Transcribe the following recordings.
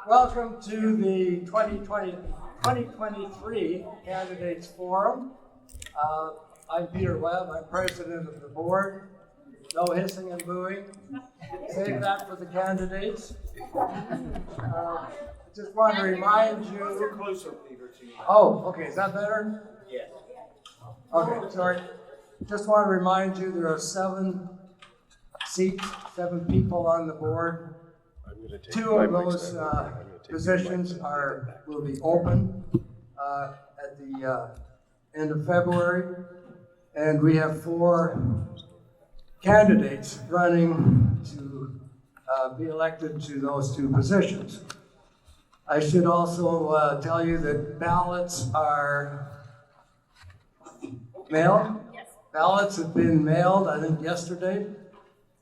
Welcome to the 2023 Candidates Forum. I'm Peter Webb. I'm president of the board. No hissing and booing. Save that for the candidates. Just want to remind you. Closer, Peter. Oh, okay. Is that better? Yes. Okay, sorry. Just want to remind you there are 7 seats, 7 people on the board. 2 of those positions will be open at the end of February, and we have 4 candidates running to be elected to those 2 positions. I should also tell you that ballots are mailed. Yes. Ballots have been mailed, I think, yesterday.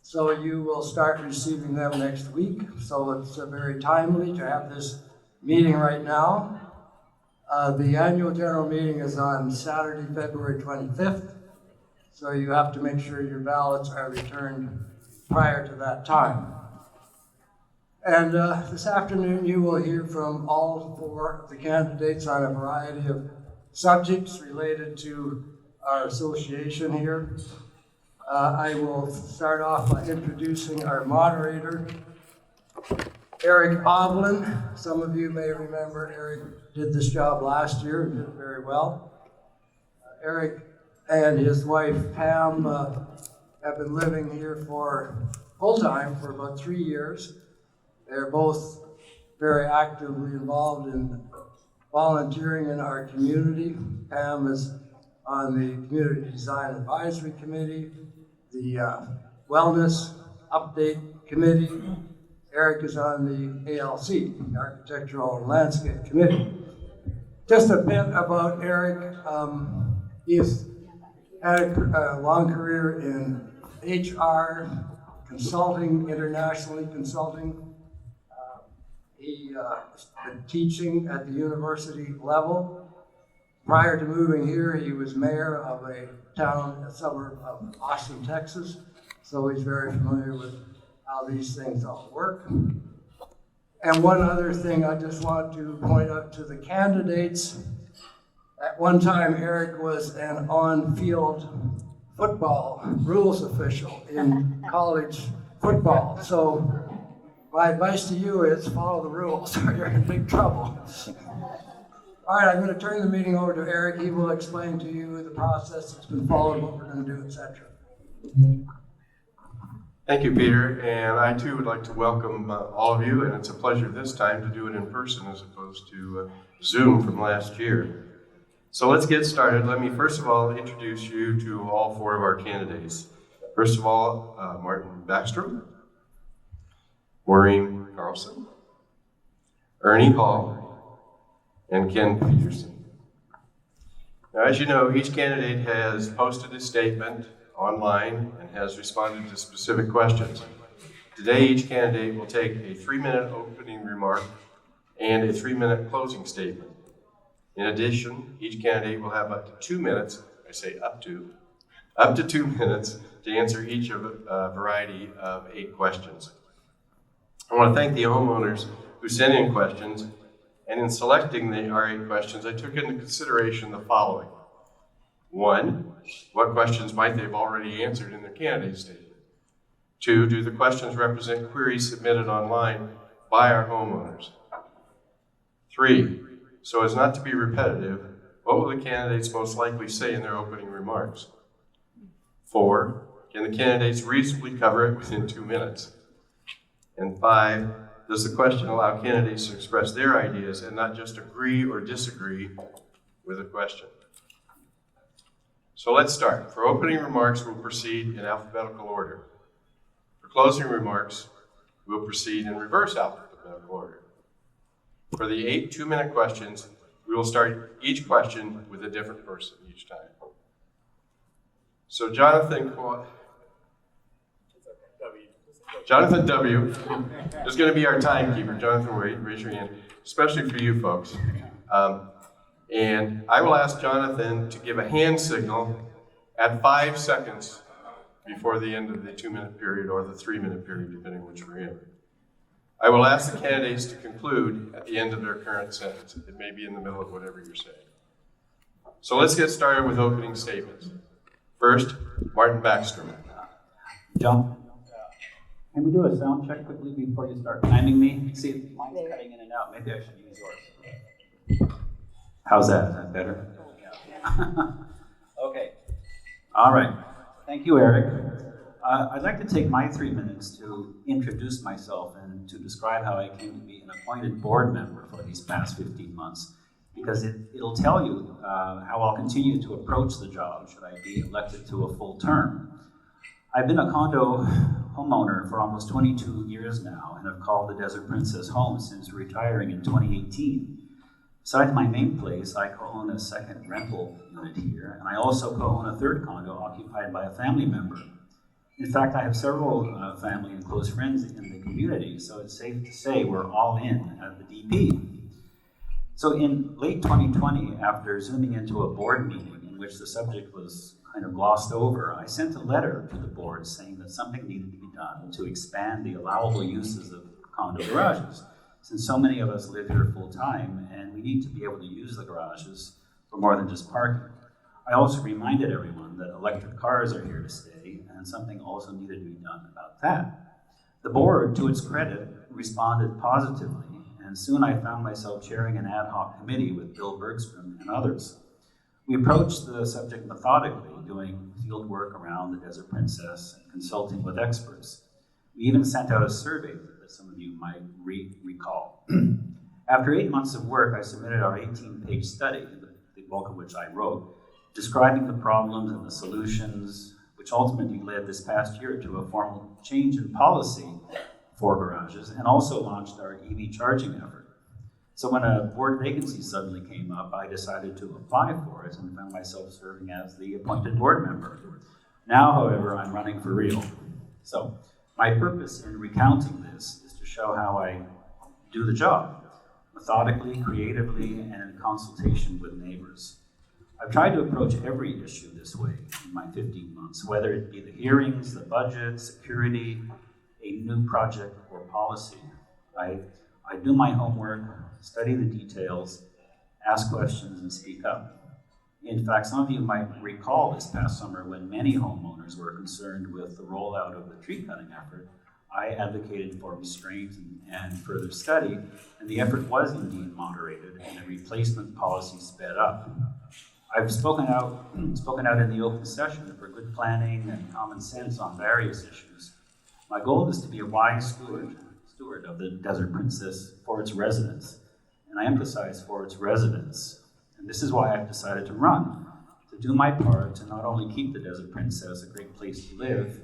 So you will start receiving them next week. So it's very timely to have this meeting right now. The annual general meeting is on Saturday, February 25th. So you have to make sure your ballots are returned prior to that time. And this afternoon you will hear from all 4 of the candidates on a variety of subjects related to our association here. I will start off by introducing our moderator, Eric Hovland. Some of you may remember Eric did this job last year and did it very well. Eric and his wife Pam have been living here for full-time for about 3 years. They're both very actively involved in volunteering in our community. Pam is on the Community Design Advisory Committee, the Wellness Update Committee. Eric is on the ALC, the Architectural and Landscape Committee. Just a bit about Eric. He's had a long career in HR, consulting, internationally consulting. He's been teaching at the university level. Prior to moving here, he was mayor of a suburb of Austin, Texas. So he's very familiar with how these things all work. And one other thing I just want to point out to the candidates. At one time, Eric was an on-field football rules official in college football. So my advice to you is follow the rules or you're in big trouble. All right, I'm going to turn the meeting over to Eric. He will explain to you the process that's been followed, what we're going to do, etc. Thank you, Peter. And I too would like to welcome all of you. And it's a pleasure this time to do it in person as opposed to Zoom from last year. So let's get started. Let me first of all introduce you to all 4 of our candidates. First of all, Martin Backstrom, Maureen Carlson, Ernie Hall, and Ken Peterson. Now, as you know, each candidate has posted a statement online and has responded to specific questions. Today, each candidate will take a 3-minute opening remark and a 3-minute closing statement. In addition, each candidate will have up to 2 minutes, I say up to 2 minutes to answer each of a variety of 8 questions. I want to thank the homeowners who sent in questions. And in selecting our 8 questions, I took into consideration the following. 1, what questions might they have already answered in their candidate statement? 2, do the questions represent queries submitted online by our homeowners? 3, so as not to be repetitive, what will the candidates most likely say in their opening remarks? 4, can the candidates reasonably cover it within 2 minutes? And 5, does the question allow candidates to express their ideas and not just agree or disagree with a question? So let's start. For opening remarks, we'll proceed in alphabetical order. For closing remarks, we'll proceed in reverse alphabetical order. For the 8 2-minute questions, we will start each question with a different person each time. So Jonathan W. is going to be our timekeeper. Jonathan, raise your hand, especially for you folks. And I will ask Jonathan to give a hand signal at 5 seconds before the end of the 2-minute period or the 3-minute period, depending on which we're in. I will ask the candidates to conclude at the end of their current sentence. It may be in the middle of whatever you're saying. So let's get started with opening statements. First, Martin Backstrom. John, can we do a sound check quickly before you start timing me? See if mine's cutting in and out. Maybe I should use yours. How's that? Is that better? Yeah. Okay. All right. Thank you, Eric. I'd like to take my 3 minutes to introduce myself and to describe how I came to be an appointed board member for these past 15 months, because it'll tell you how I'll continue to approach the job should I be elected to a full term. I've been a condo homeowner for almost 22 years now and have called the Desert Princess home since retiring in 2018. Besides my main place, I co-own a second rental unit here, and I also co-own a third condo occupied by a family member. In fact, I have several family and close friends in the community, so it's safe to say we're all in at the DP. So in late 2020, after zooming into a board meeting in which the subject was kind of glossed over, I sent a letter to the board saying that something needed to be done to expand the allowable uses of condo garages, since so many of us live here full time and we need to be able to use the garages for more than just parking. I also reminded everyone that electric cars are here to stay and something also needed to be done about that. The board, to its credit, responded positively, and soon I found myself chairing an ad hoc committee with Bill Bergstrom and others. We approached the subject methodically, doing field work around the Desert Princess and consulting with experts. We even sent out a survey that some of you might recall. After 8 months of work, I submitted our 18-page study, the bulk of which I wrote, describing the problems and the solutions, which ultimately led this past year to a formal change in policy for garages, and also launched our EV charging effort. So when a board vacancy suddenly came up, I decided to apply for it and found myself serving as the appointed board member. Now, however, I'm running for real. So my purpose in recounting this is to show how I do the job, methodically, creatively, and in consultation with neighbors. I've tried to approach every issue this way in my 15 months, whether it be the hearings, the budget, security, a new project, or policy. I do my homework, study the details, ask questions, and speak up. In fact, some of you might recall this past summer when many homeowners were concerned with the rollout of the tree cutting effort. I advocated for restraint and further study, and the effort was indeed moderated, and a replacement policy sped up. I've spoken out in the open session for good planning and common sense on various issues. My goal is to be a wise steward of the Desert Princess for its residents, and I emphasize for its residents. And this is why I've decided to run, to do my part to not only keep the Desert Princess a great place to live,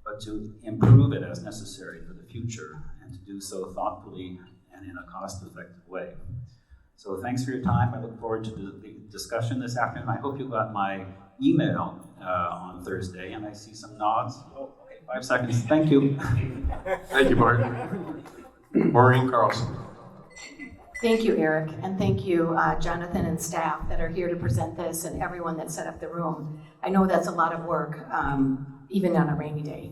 but to improve it as necessary for the future, and to do so thoughtfully and in a cost-effective way. So thanks for your time. I look forward to the discussion this afternoon. I hope you got my email on Thursday, and I see some nods. Oh, okay, 5 seconds. Thank you. Thank you, Martin. Maureen Carlson. Thank you, Eric, and thank you, Jonathan and staff that are here to present this, and everyone that set up the room. I know that's a lot of work, even on a rainy day.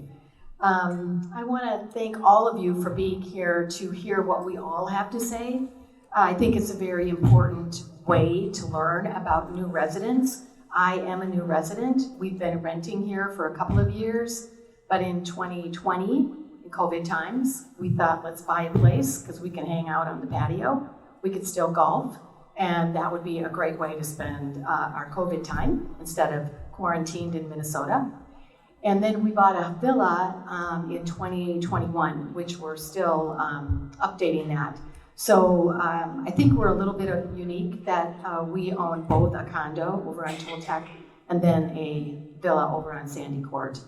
I want to thank all of you for being here to hear what we all have to say. I think it's a very important way to learn about new residents. I am a new resident. We've been renting here for a couple of years, but in 2020, in COVID times, we thought, let's buy a place because we can hang out on the patio. We could still golf, and that would be a great way to spend our COVID time instead of quarantined in Minnesota. And then we bought a villa in 2021, which we're still updating that. So I think we're a little bit unique that we own both a condo over on Toltec and then a villa over on Sandy Court.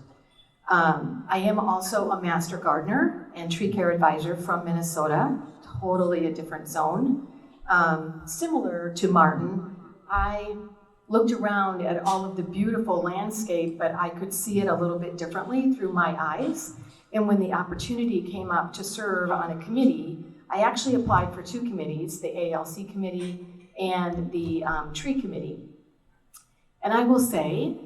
I am also a master gardener and tree care advisor from Minnesota, totally a different zone. Similar to Martin, I looked around at all of the beautiful landscape, but I could see it a little bit differently through my eyes. And when the opportunity came up to serve on a committee, I actually applied for 2 committees, the ALC committee and the tree committee. And I will say,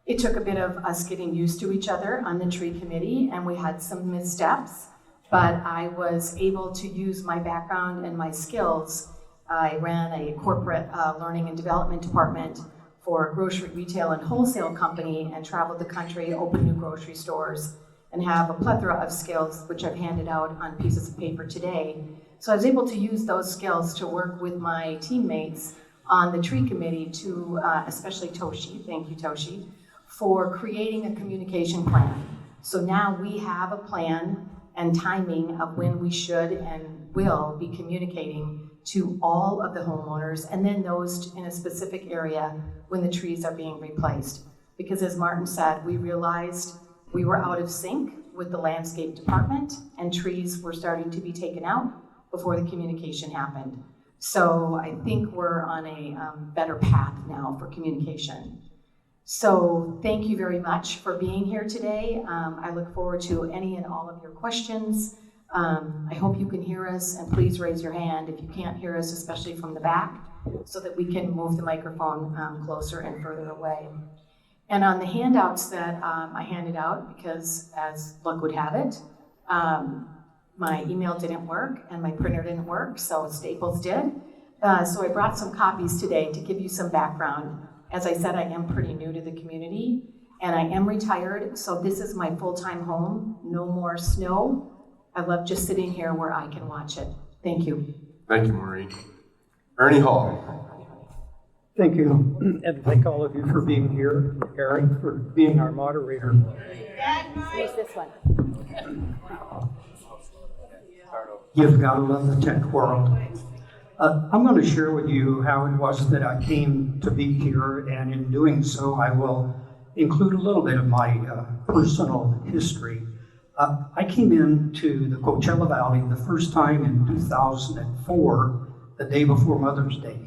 it took a bit of us getting used to each other on the tree committee, and we had some missteps, but I was able to use my background and my skills. I ran a corporate learning and development department for a grocery retail and wholesale company and traveled the country, opened new grocery stores, and have a plethora of skills which I've handed out on pieces of paper today. So I was able to use those skills to work with my teammates on the tree committee to, especially Toshi, thank you Toshi, for creating a communication plan. So now we have a plan and timing of when we should and will be communicating to all of the homeowners, and then those in a specific area when the trees are being replaced. Because as Martin said, we realized we were out of sync with the landscape department and trees were starting to be taken out before the communication happened. So I think we're on a better path now for communication. So thank you very much for being here today. I look forward to any and all of your questions. I hope you can hear us, and please raise your hand if you can't hear us, especially from the back, so that we can move the microphone closer and further away. And on the handouts that I handed out, because as luck would have it, my email didn't work and my printer didn't work, so Staples did. So I brought some copies today to give you some background. As I said, I am pretty new to the community, and I am retired, so this is my full-time home. No more snow. I love just sitting here where I can watch it. Thank you. Thank you, Maureen. Ernie Hall. Thank you, and thank all of you for being here, Eric, for being our moderator. Use this one. You've got to love the tech world. I'm going to share with you how it was that I came to be here, and in doing so, I will include a little bit of my personal history. I came into the Coachella Valley the first time in 2004, the day before Mother's Day.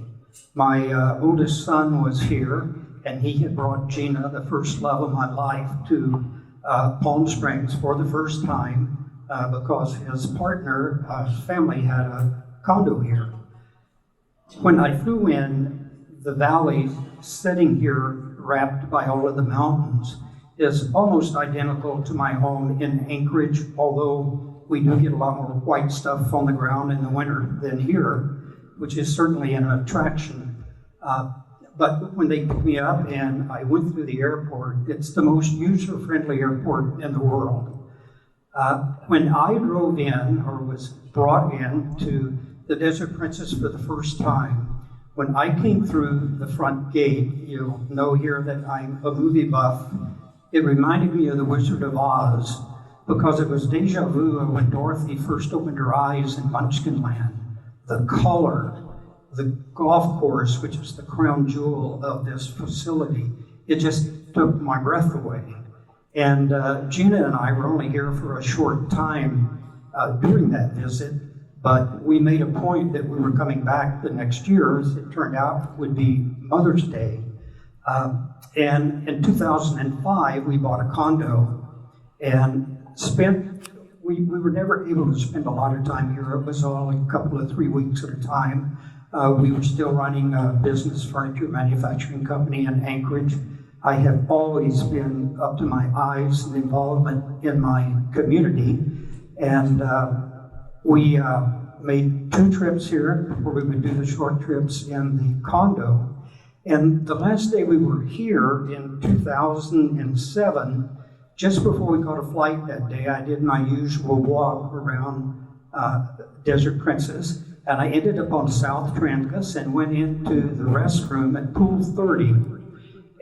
My oldest son was here, and he had brought Gina, the first love of my life, to Palm Springs for the first time because his partner, his family had a condo here. When I flew in, the valley sitting here wrapped by all of the mountains is almost identical to my home in Anchorage, although we do get a lot more white stuff on the ground in the winter than here, which is certainly an attraction. But when they picked me up and I went through the airport, it's the most user-friendly airport in the world. When I drove in, or was brought in to the Desert Princess for the first time, when I came through the front gate, you'll know here that I'm a movie buff, it reminded me of The Wizard of Oz, because it was deja vu when Dorothy first opened her eyes in Munchkinland. The color, the golf course, which is the crown jewel of this facility, it just took my breath away. And Gina and I were only here for a short time during that visit, but we made a point that we were coming back the next year, as it turned out would be Mother's Day. And in 2005, we bought a condo and we were never able to spend a lot of time here. It was only a couple of 3 weeks at a time. We were still running a business furniture manufacturing company in Anchorage. I have always been up to my eyes in involvement in my community. And we made 2 trips here where we would do the short trips in the condo. And the last day we were here in 2007, just before we caught a flight that day, I did my usual walk around Desert Princess, and I ended up on South Trancas and went into the restroom at Pool 30.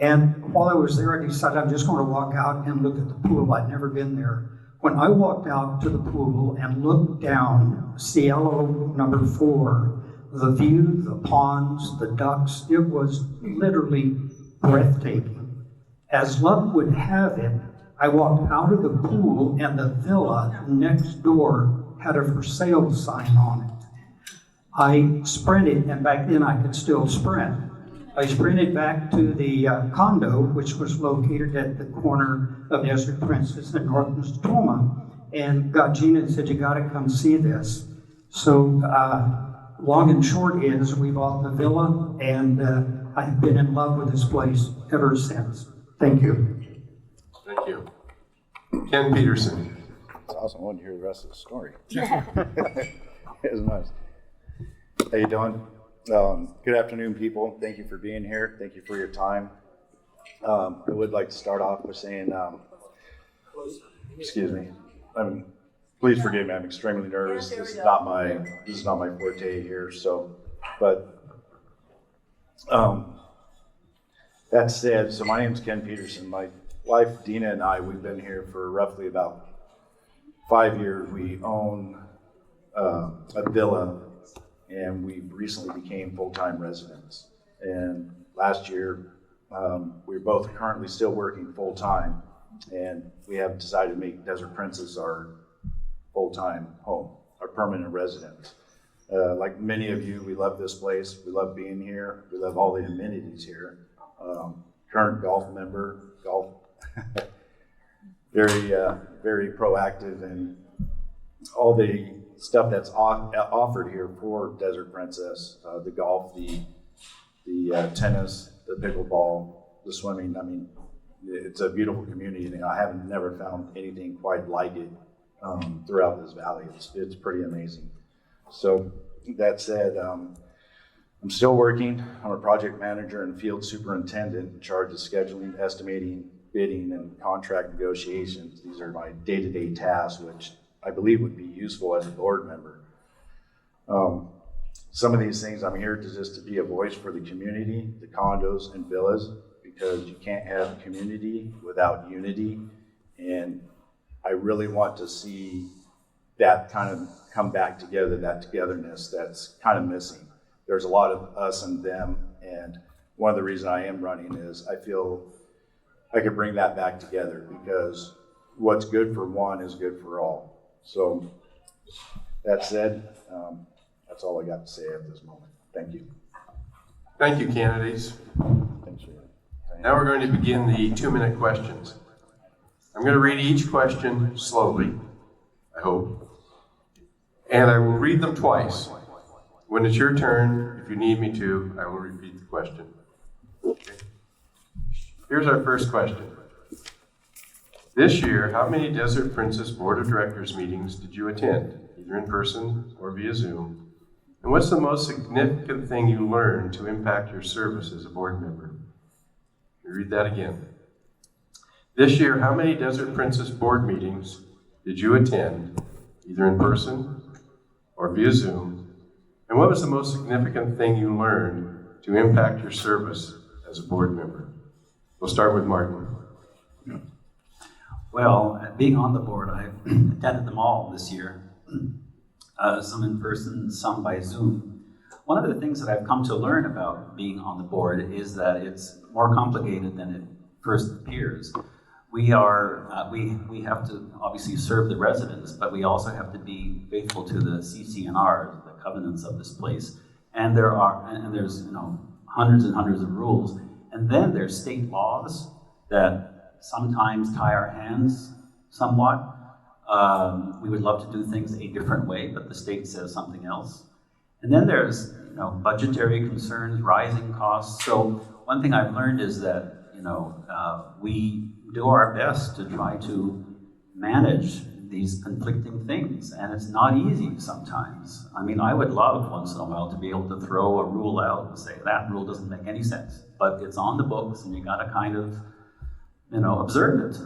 And while I was there, I decided I'm just going to walk out and look at the pool. I'd never been there. When I walked out to the pool and looked down Cielo number 4, the view, the ponds, the ducks, it was literally breathtaking. As luck would have it, I walked out of the pool and the villa next door had a for sale sign on it. I sprinted, and back then I could still sprint. I sprinted back to the condo, which was located at the corner of Desert Princess and North Nostoma, and got Gina and said, "You gotta come see this." So long and short is we bought the villa, and I've been in love with this place ever since. Thank you. Thank you. Ken Peterson. It's awesome. I wanted to hear the rest of the story. It was nice. How you doing? Good afternoon, people. Thank you for being here. Thank you for your time. I would like to start off by saying, excuse me. Please forgive me. I'm extremely nervous. This is not my forte here. So, but that said, so my name is Ken Peterson. My wife Dina and I, we've been here for roughly about 5 years. We own a villa, and we recently became full-time residents. And last year, we were both currently still working full-time, and we have decided to make Desert Princess our full-time home, our permanent residence. Like many of you, we love this place. We love being here. We love all the amenities here. Current golf member, very proactive, and all the stuff that's offered here for Desert Princess, the golf, the tennis, the pickleball, the swimming. I mean, it's a beautiful community, and I haven't never found anything quite like it throughout this valley. It's pretty amazing. So that said, I'm still working. I'm a project manager and field superintendent in charge of scheduling, estimating, bidding, and contract negotiations. These are my day-to-day tasks, which I believe would be useful as a board member. Some of these things I'm here to be a voice for the community, the condos and villas, because you can't have a community without unity. And I really want to see that kind of come back together, that togetherness that's kind of missing. There's a lot of us and them, and one of the reasons I am running is I feel I could bring that back together, because what's good for one is good for all. So that said, that's all I got to say at this moment. Thank you. Thank you, candidates. Thanks for that. Now we're going to begin the 2-minute questions. I'm going to read each question slowly, I hope, and I will read them twice. When it's your turn, if you need me to, I will repeat the question. Okay. Here's our first question. This year, how many Desert Princess Board of Directors meetings did you attend, either in person or via Zoom? And what's the most significant thing you learned to impact your service as a board member? Let me read that again. This year, how many Desert Princess Board meetings did you attend, either in person or via Zoom? And what was the most significant thing you learned to impact your service as a board member? We'll start with Martin. Well, being on the board, I've attended them all this year. Some in person, some by Zoom. One of the things that I've come to learn about being on the board is that it's more complicated than it first appears. We have to obviously serve the residents, but we also have to be faithful to the CC&R, the covenants of this place. And there's hundreds and hundreds of rules. And then there's state laws that sometimes tie our hands somewhat. We would love to do things a different way, but the state says something else. And then there's budgetary concerns, rising costs. So one thing I've learned is that we do our best to try to manage these conflicting things, and it's not easy sometimes. I mean, I would love once in a while to be able to throw a rule out and say that rule doesn't make any sense, but it's on the books and you got to kind of observe it.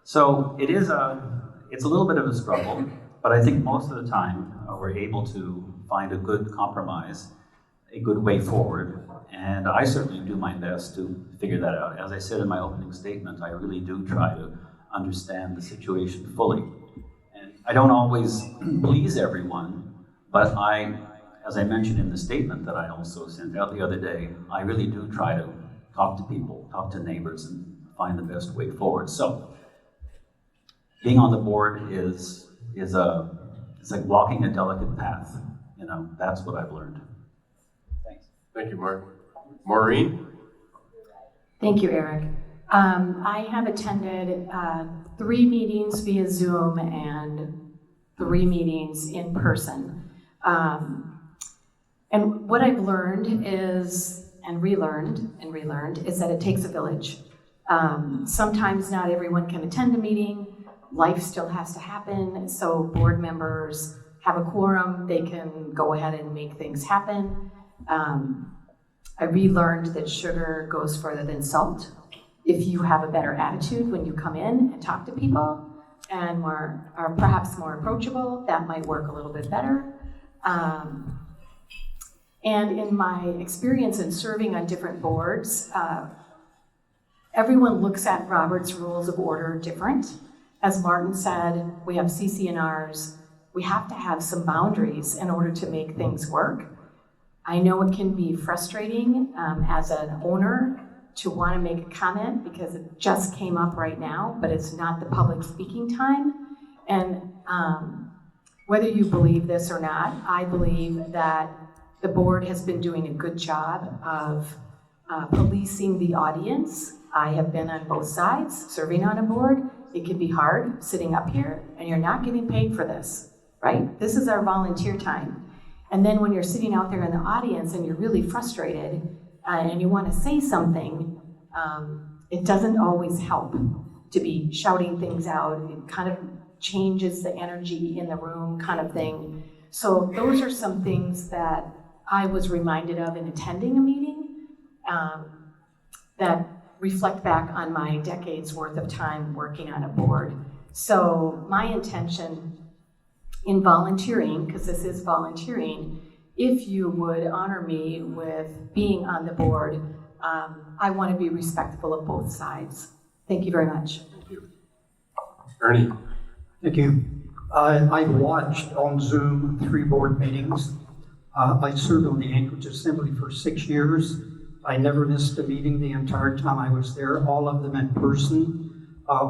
So it's a little bit of a struggle, but I think most of the time we're able to find a good compromise, a good way forward, and I certainly do my best to figure that out. As I said in my opening statement, I really do try to understand the situation fully. And I don't always please everyone, but as I mentioned in the statement that I also sent out the other day, I really do try to talk to people, talk to neighbors, and find the best way forward. So being on the board is like walking a delicate path. That's what I've learned. Thanks. Thank you, Mark. Maureen? Thank you, Eric. I have attended 3 meetings via Zoom and 3 meetings in person. And what I've learned is, and relearned, is that it takes a village. Sometimes not everyone can attend a meeting. life still has to happen, so board members have a quorum, they can go ahead and make things happen. I relearned that sugar goes further than salt. If you have a better attitude when you come in and talk to people and are perhaps more approachable, that might work a little bit better. And in my experience in serving on different boards, everyone looks at Robert's Rules of Order different. As Martin said, we have CC&Rs. We have to have some boundaries in order to make things work. I know it can be frustrating as an owner to want to make a comment because it just came up right now, but it's not the public speaking time. And whether you believe this or not, I believe that the board has been doing a good job of policing the audience. I have been on both sides, serving on a board. It can be hard sitting up here, and you're not getting paid for this, right? This is our volunteer time. And then when you're sitting out there in the audience and you're really frustrated and you want to say something, it doesn't always help to be shouting things out. It kind of changes the energy in the room kind of thing. So those are some things that I was reminded of in attending a meeting that reflect back on my decades worth of time working on a board. So my intention in volunteering, because this is volunteering, if you would honor me with being on the board, I want to be respectful of both sides. Thank you very much. Thank you. Ernie? Thank you. I've watched on Zoom 3 board meetings. I served on the Anchorage Assembly for 6 years. I never missed a meeting the entire time I was there, all of them in person.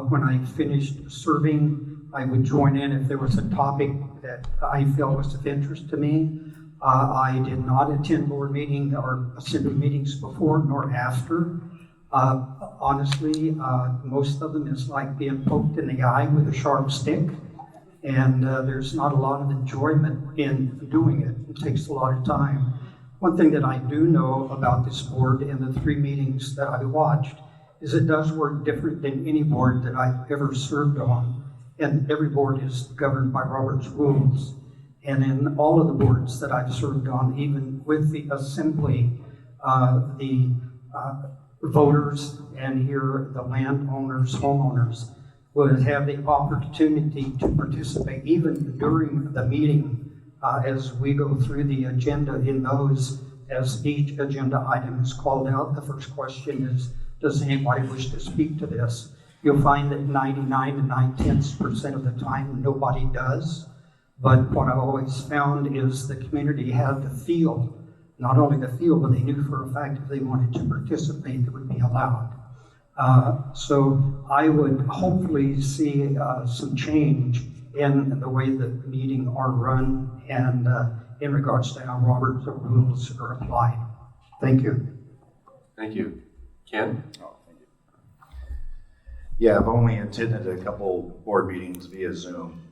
When I finished serving, I would join in if there was a topic that I felt was of interest to me. I did not attend board meeting or assembly meetings before nor after. Honestly, most of them is like being poked in the eye with a sharp stick, and there's not a lot of enjoyment in doing it. It takes a lot of time. One thing that I do know about this board and the 3 meetings that I watched is it does work different than any board that I've ever served on. And every board is governed by Robert's rules. And in all of the boards that I've served on, even with the assembly, the voters and here the landowners, homeowners, would have the opportunity to participate even during the meeting as we go through the agenda in those, as each agenda item is called out. The first question is, does anybody wish to speak to this? You'll find that 99 and 9/10% of the time, nobody does. But what I've always found is the community had the feel, not only the feel, but they knew for a fact if they wanted to participate, it would be allowed. So I would hopefully see some change in the way that meetings are run and in regards to how Robert's rules are applied. Thank you. Thank you. Ken? Oh, thank you. Yeah, I've only attended a couple board meetings via Zoom.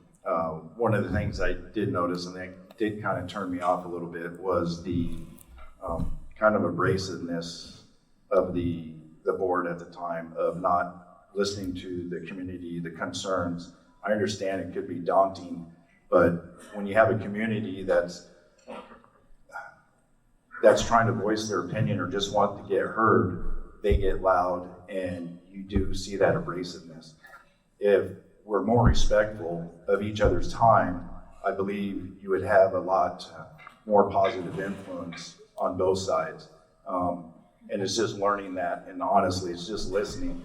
One of the things I did notice, and that did kind of turn me off a little bit, was the kind of abrasiveness of the board at the time of not listening to the community, the concerns. I understand it could be daunting, but when you have a community that's trying to voice their opinion or just want to get heard, they get loud, and you do see that abrasiveness. If we're more respectful of each other's time, I believe you would have a lot more positive influence on both sides. And it's just learning that, and honestly, it's just listening,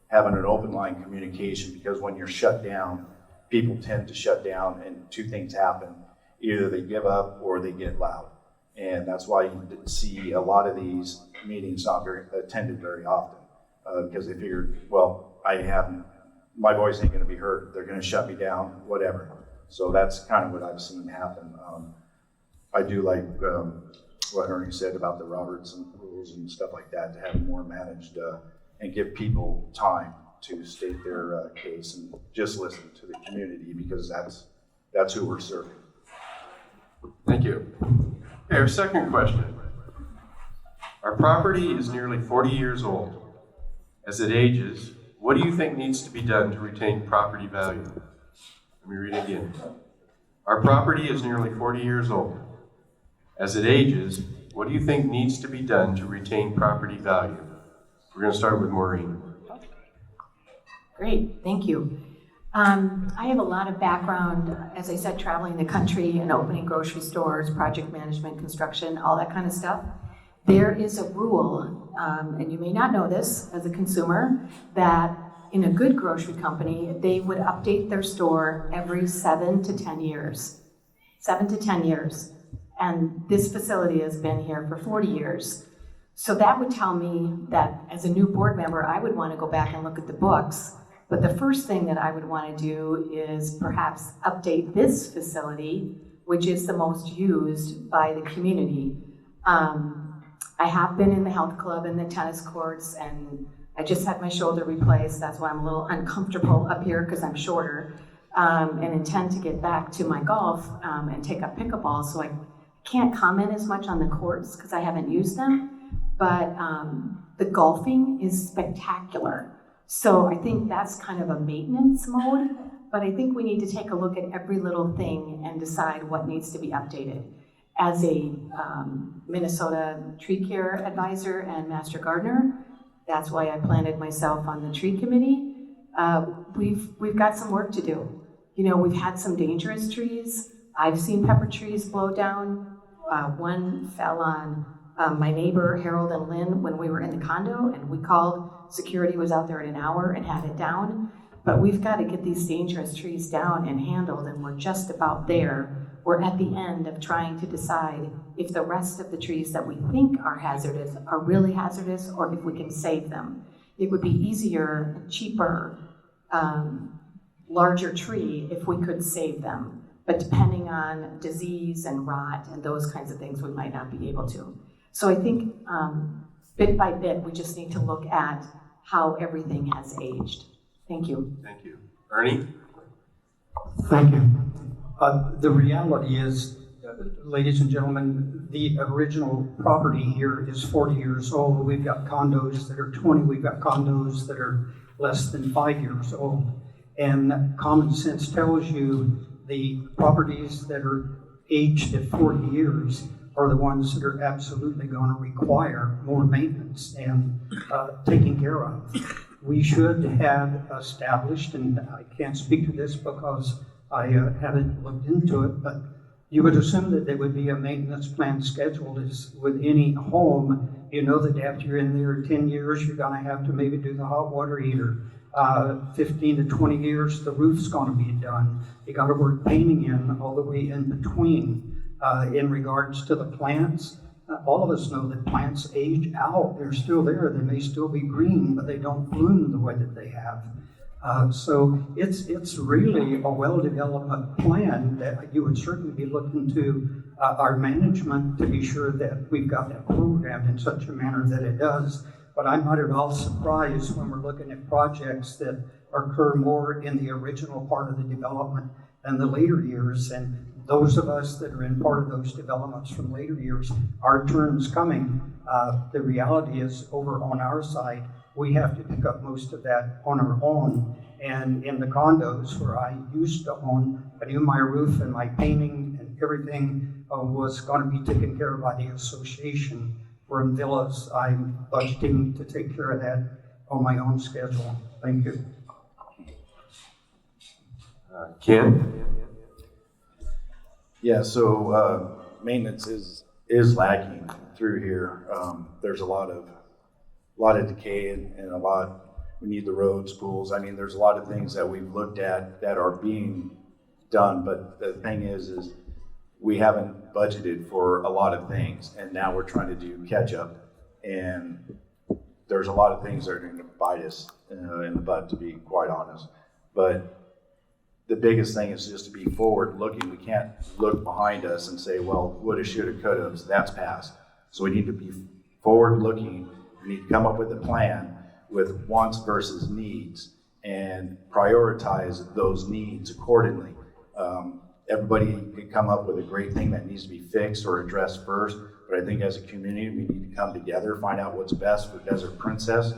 having an open line communication, because when you're shut down, people tend to shut down and 2 things happen. Either they give up or they get loud. And that's why you see a lot of these meetings not attended very often, because they figured, well, my voice ain't gonna be heard. They're gonna shut me down, whatever. So that's kind of what I've seen happen. I do like what Ernie said about the Roberts and rules and stuff like that, to have it more managed and give people time to state their case and just listen to the community, because that's who we're serving. Thank you. Okay, our second question. Our property is nearly 40 years old. As it ages, What do you think needs to be done to retain property value? Let me read it again. Our property is nearly 40 years old. As it ages, what do you think needs to be done to retain property value? We're going to start with Maureen. Great, thank you. I have a lot of background, as I said, traveling the country and opening grocery stores, project management, construction, all that kind of stuff. There is a rule, and you may not know this as a consumer, that in a good grocery company, they would update their store every 7 to 10 years. 7 to 10 years. And this facility has been here for 40 years. So that would tell me that as a new board member, I would want to go back and look at the books. But the first thing that I would want to do is perhaps update this facility, which is the most used by the community. I have been in the health club and the tennis courts, and I just had my shoulder replaced. That's why I'm a little uncomfortable up here because I'm shorter, and intend to get back to my golf and take up pickleball. So I can't comment as much on the courts because I haven't used them, but the golfing is spectacular. So I think that's kind of a maintenance mode, but I think we need to take a look at every little thing and decide what needs to be updated. As a Minnesota tree care advisor and master gardener, that's why I planted myself on the tree committee. We've got some work to do. You know, we've had some dangerous trees. I've seen pepper trees blow down. One fell on my neighbor, Harold and Lynn, when we were in the condo, and we called. Security was out there in an hour and had it down. But we've got to get these dangerous trees down and handled, and we're just about there. We're at the end of trying to decide if the rest of the trees that we think are hazardous are really hazardous, or if we can save them. It would be easier, cheaper, larger tree if we could save them. But depending on disease and rot and those kinds of things, we might not be able to. So I think bit by bit, we just need to look at how everything has aged. Thank you. Thank you. Ernie? Thank you. The reality is, ladies and gentlemen, the original property here is 40 years old. We've got condos that are 20. We've got condos that are less than 5 years old. And common sense tells you the properties that are aged at 40 years are the ones that are absolutely going to require more maintenance and taken care of. We should have established, and I can't speak to this because I haven't looked into it, but you would assume that there would be a maintenance plan scheduled. As with any home, you know that after you're in there 10 years, you're going to have to maybe do the hot water heater. 15 to 20 years, the roof's going to be done. You got to work painting in all the way in between. In regards to the plants, all of us know that plants age out. They're still there. They may still be green, but they don't bloom the way that they have. So it's really a well-developed plan that you would certainly be looking to our management to be sure that we've got that programmed in such a manner that it does. But I'm not at all surprised when we're looking at projects that occur more in the original part of the development than the later years. And those of us that are in part of those developments from later years, our turn's coming. The reality is, over on our side, we have to pick up most of that on our own. And in the condos where I used to own, I knew my roof and my painting and everything was going to be taken care of by the association. Where in villas, I'm budgeting to take care of that on my own schedule. Thank you. Ken? Yeah, so maintenance is lacking through here. There's a lot of decay and a lot. We need the roads, pools. I mean, there's a lot of things that we've looked at that are being done. But the thing is we haven't budgeted for a lot of things, and now we're trying to do catch up. And there's a lot of things that are going to bite us in the butt, to be quite honest. But the biggest thing is just to be forward looking. We can't look behind us and say, well, woulda, shoulda, coulda, that's past. So we need to be forward looking. We need to come up with a plan with wants versus needs and prioritize those needs accordingly. Everybody can come up with a great thing that needs to be fixed or addressed first, but I think as a community, we need to come together, find out what's best for Desert Princess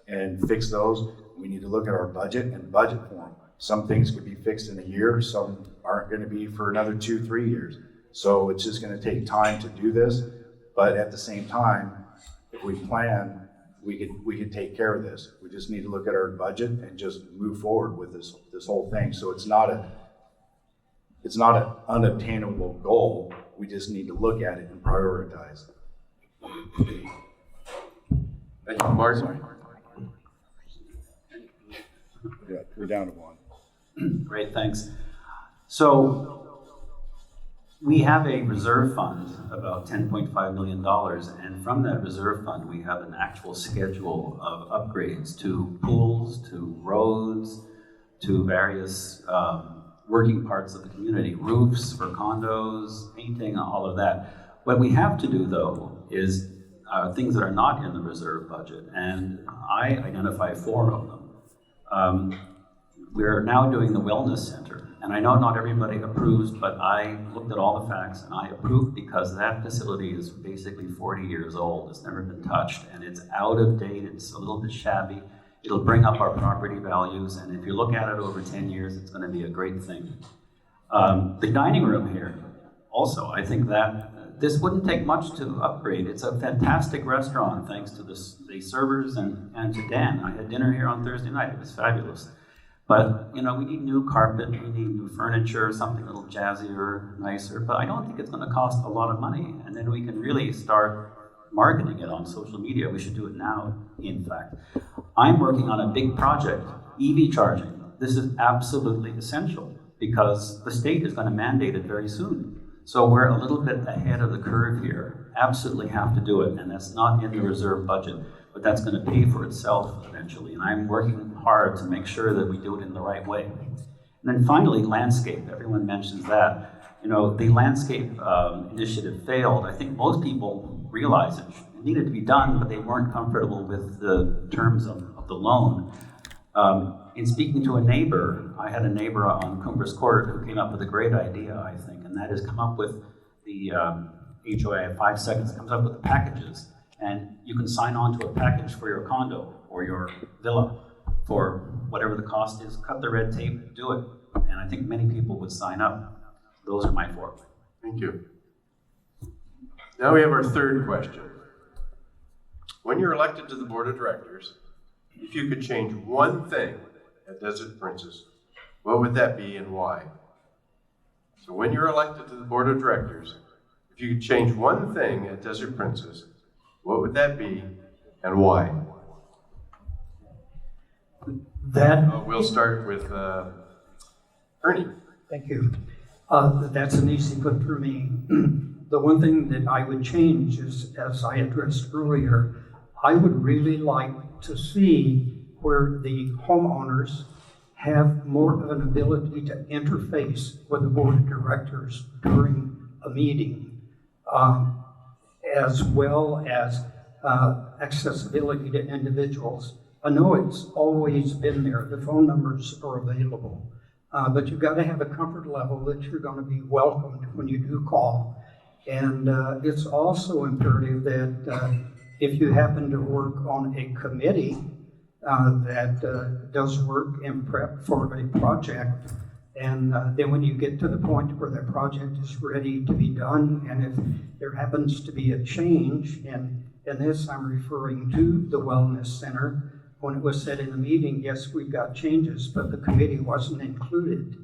and fix those. we need to look at our budget and budget for them. Some things could be fixed in a year, some aren't gonna be for another 2-3 years. So it's just gonna take time to do this, but at the same time, if we plan, we could take care of this. We just need to look at our budget and just move forward with this whole thing. So it's not an unobtainable goal. We just need to look at it and prioritize. Thank you, Mark. Yeah, we're down to one. Great, thanks. So we have a reserve fund, about $10.5 million, and from that reserve fund, we have an actual schedule of upgrades to pools, to roads, to various working parts of the community, roofs for condos, painting, all of that. What we have to do, though, is things that are not in the reserve budget, and I identify 4 of them. We're now doing the wellness center, and I know not everybody approves, but I looked at all the facts and I approved because that facility is basically 40 years old. It's never been touched, and it's out of date. It's a little bit shabby. It'll bring up our property values, and if you look at it over 10 years, it's going to be a great thing. The dining room here, also, I think that this wouldn't take much to upgrade. It's a fantastic restaurant, thanks to the servers and to Dan. I had dinner here on Thursday night. It was fabulous. But, you know, we need new carpet, we need new furniture, something a little jazzier, nicer, but I don't think it's going to cost a lot of money. And then we can really start marketing it on social media. We should do it now, in fact. I'm working on a big project, EV charging. This is absolutely essential because the state is going to mandate it very soon. So we're a little bit ahead of the curve here. Absolutely have to do it, and that's not in the reserve budget, but that's going to pay for itself eventually. And I'm working hard to make sure that we do it in the right way. And then finally, landscape. Everyone mentions that. You know, the landscape initiative failed. I think most people realized it needed to be done, but they weren't comfortable with the terms of the loan. In speaking to a neighbor, I had a neighbor on Cumbres Court who came up with a great idea, I think, and that is come up with the HOA, I have 5 seconds, comes up with the packages, and you can sign on to a package for your condo or your villa for whatever the cost is, cut the red tape, do it. And I think many people would sign up. Those are my 4. Thank you. Now we have our third question. When you're elected to the board of directors, if you could change one thing at Desert Princess, what would that be and why? So when you're elected to the board of directors, if you could change one thing at Desert Princess, what would that be and why? We'll start with Ernie. Thank you. That's an easy one for me. The one thing that I would change is, as I addressed earlier, I would really like to see where the homeowners have more of an ability to interface with the board of directors during a meeting, as well as accessibility to individuals. I know it's always been there. The phone numbers are available. But you've got to have a comfort level that you're going to be welcomed when you do call. And it's also imperative that if you happen to work on a committee that does work and prep for a project, and then when you get to the point where that project is ready to be done, and if there happens to be a change, and in this I'm referring to the Wellness Center, when it was said in the meeting, yes, we've got changes, but the committee wasn't included.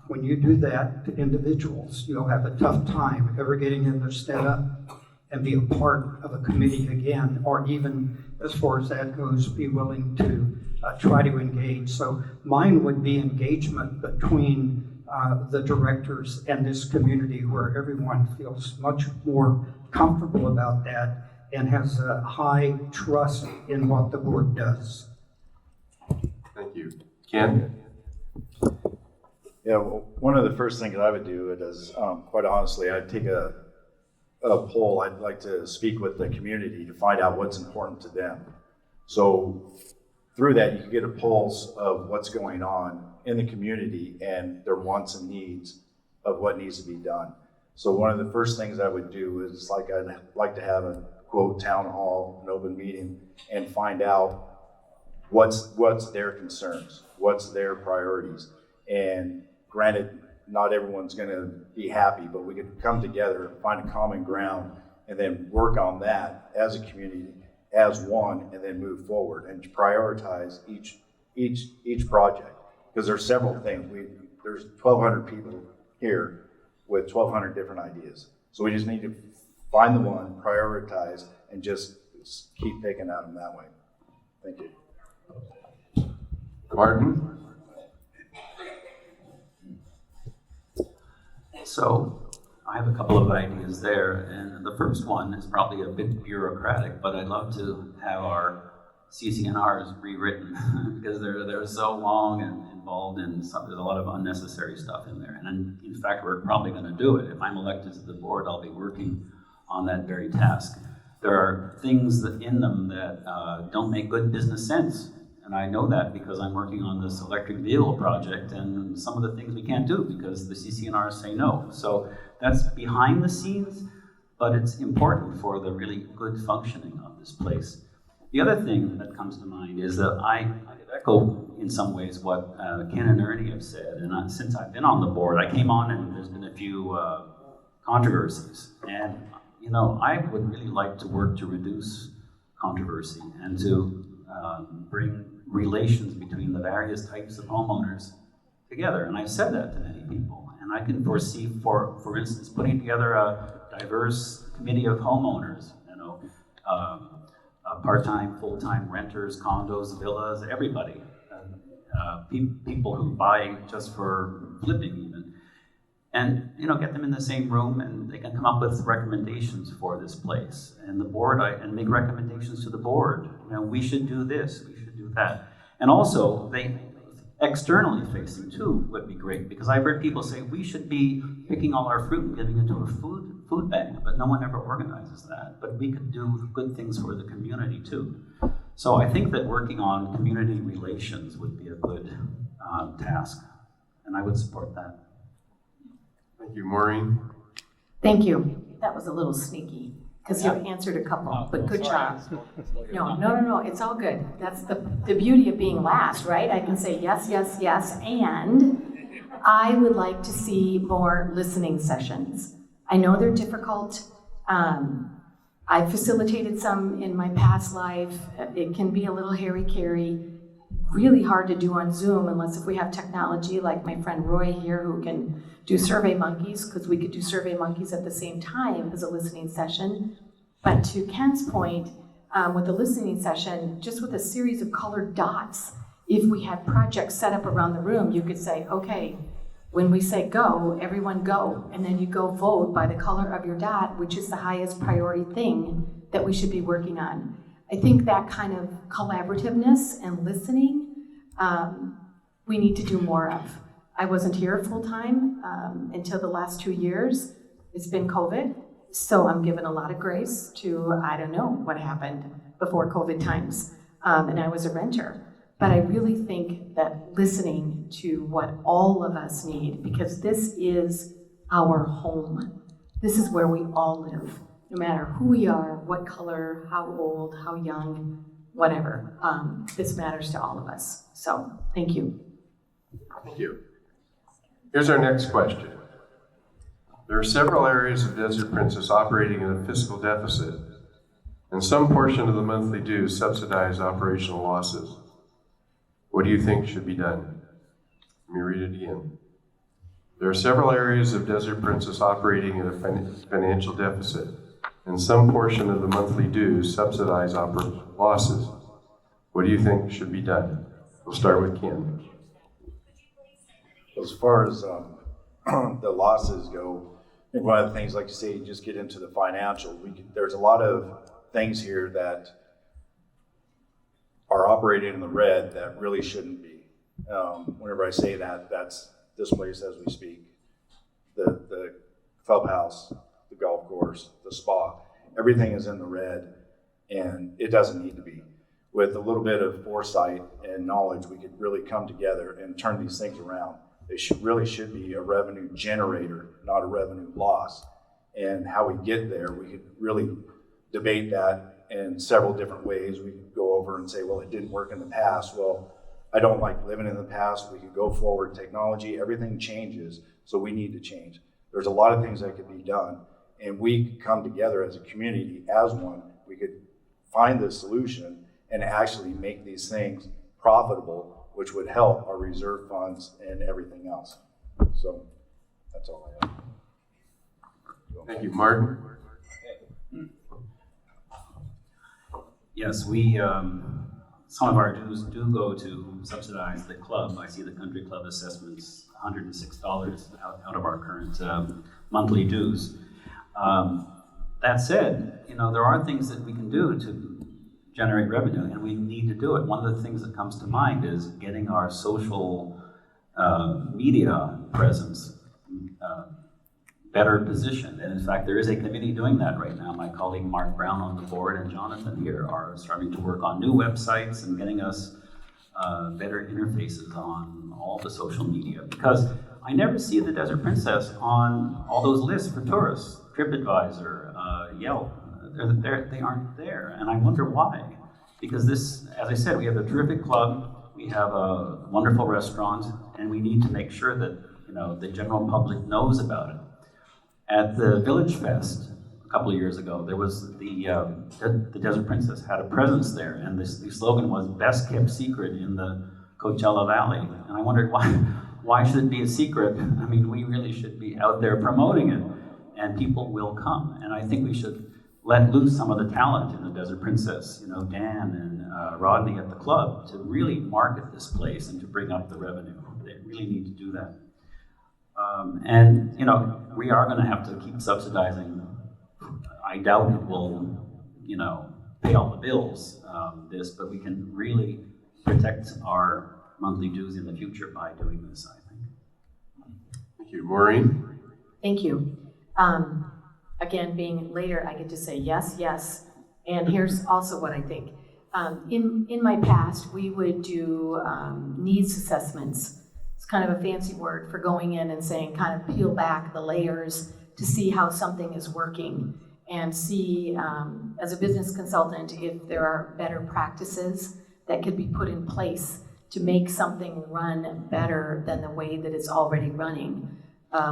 When you do that to individuals, you'll have a tough time ever getting them to stand up and be a part of a committee again, or even as far as that goes, be willing to try to engage. So mine would be engagement between the directors and this community, where everyone feels much more comfortable about that and has a high trust in what the board does. Thank you. Ken? Yeah, well, one of the first things I would do is, quite honestly, I'd take a poll. I'd like to speak with the community to find out what's important to them. So through that, you can get a pulse of what's going on in the community and their wants and needs of what needs to be done. So one of the first things I would do is, I'd like to have a quote town hall, an open meeting, and find out what's their concerns, what's their priorities. And granted, not everyone's gonna be happy, but we could come together, find a common ground, and then work on that as a community, as one, and then move forward and prioritize each project. Because there's several things. There's 1,200 people here with 1,200 different ideas. So we just need to find the one, prioritize, and just keep picking at them that way. Thank you. Martin? So I have a couple of ideas there, and the first one is probably a bit bureaucratic, but I'd love to have our CCNRs rewritten because they're so long and involved in some, there's a lot of unnecessary stuff in there. And in fact, we're probably going to do it. If I'm elected to the board, I'll be working on that very task. There are things in them that don't make good business sense. And I know that because I'm working on this electric vehicle project, and some of the things we can't do because the CCNRs say no. So that's behind the scenes, but it's important for the really good functioning of this place. The other thing that comes to mind is that I echo in some ways what Ken and Ernie have said. And since I've been on the board, I came on and there's been a few controversies. And you know, I would really like to work to reduce controversy and to bring relations between the various types of homeowners together. And I've said that to many people. And I can foresee, for instance, putting together a diverse committee of homeowners, you know, part-time, full-time renters, condos, villas, everybody. People who buy just for flipping even. And, you know, get them in the same room and they can come up with recommendations for this place. And the board, and make recommendations to the board. You know, we should do this, we should do that. And also, they externally facing too would be great, because I've heard people say we should be picking all our fruit and giving it to a food bank, but no one ever organizes that. But we could do good things for the community too. So I think that working on community relations would be a good task, and I would support that. Thank you, Maureen. Thank you. That was a little sneaky, because you answered a couple, but good job. No, it's all good. That's the beauty of being last, right? I can say yes, yes, yes, and I would like to see more listening sessions. I know they're difficult. I've facilitated some in my past life. It can be a little hairy-carry, really hard to do on Zoom unless if we have technology like my friend Roy here who can do Survey Monkeys, because we could do Survey Monkeys at the same time as a listening session. But to Ken's point, with the listening session, just with a series of colored dots, if we had projects set up around the room, you could say, okay, when we say go, everyone go, and then you go vote by the color of your dot, which is the highest priority thing that we should be working on. I think that kind of collaborativeness and listening, we need to do more of. I wasn't here full-time until the last 2 years. It's been COVID, so I'm given a lot of grace to, I don't know what happened before COVID times, and I was a renter. But I really think that listening to what all of us need, because this is our home. This is where we all live, no matter who we are, what color, how old, how young, whatever. This matters to all of us. So, thank you. Thank you. Here's our next question. There are several areas of Desert Princess operating in a fiscal deficit, and some portion of the monthly dues subsidize operational losses. What do you think should be done? Let me read it again. There are several areas of Desert Princess operating in a financial deficit, and some portion of the monthly dues subsidize operational losses. What do you think should be done? We'll start with Ken. As far as the losses go, I think one of the things, like you say, you just get into the financial. There's a lot of things here that are operating in the red that really shouldn't be. Whenever I say that, that's this place as we speak. The clubhouse, the golf course, the spa, everything is in the red, and it doesn't need to be. With a little bit of foresight and knowledge, we could really come together and turn these things around. They really should be a revenue generator, not a revenue loss. And how we get there, we could really debate that in several different ways. We could go over and say, well, it didn't work in the past. Well, I don't like living in the past. We could go forward. Technology, everything changes, so we need to change. There's a lot of things that could be done, and we could come together as a community, as one. We could find the solution and actually make these things profitable, which would help our reserve funds and everything else. So that's all I have. Thank you. Martin? Yes, we, some of our dues do go to subsidize the club. I see the country club assessments, $106 out of our current monthly dues. That said, there are things that we can do to generate revenue, and we need to do it. One of the things that comes to mind is getting our social media presence better positioned. And in fact, there is a committee doing that right now. My colleague Mark Brown on the board and Jonathan here are starting to work on new websites and getting us better interfaces on all the social media. Because I never see the Desert Princess on all those lists for tourists, TripAdvisor, Yelp. They aren't there, and I wonder why. Because this, as I said, we have a terrific club, we have a wonderful restaurant, and we need to make sure that the general public knows about it. At the Village Fest a couple of years ago, there was the Desert Princess had a presence there, and the slogan was "Best Kept Secret in the Coachella Valley." And I wondered why should it be a secret? I mean, we really should be out there promoting it, and people will come. And I think we should let loose some of the talent in the Desert Princess, Dan and Rodney at the club, to really market this place and to bring up the revenue. They really need to do that. And we are going to have to keep subsidizing. I doubt it will, pay all the bills, but we can really protect our monthly dues in the future by doing this, I think. Thank you. Maureen? Thank you. Again, being later, I get to say yes, yes. And here's also what I think. In my past, we would do needs assessments. It's kind of a fancy word for going in and saying, kind of peel back the layers to see how something is working and see, as a business consultant, if there are better practices that could be put in place to make something run better than the way that it's already running.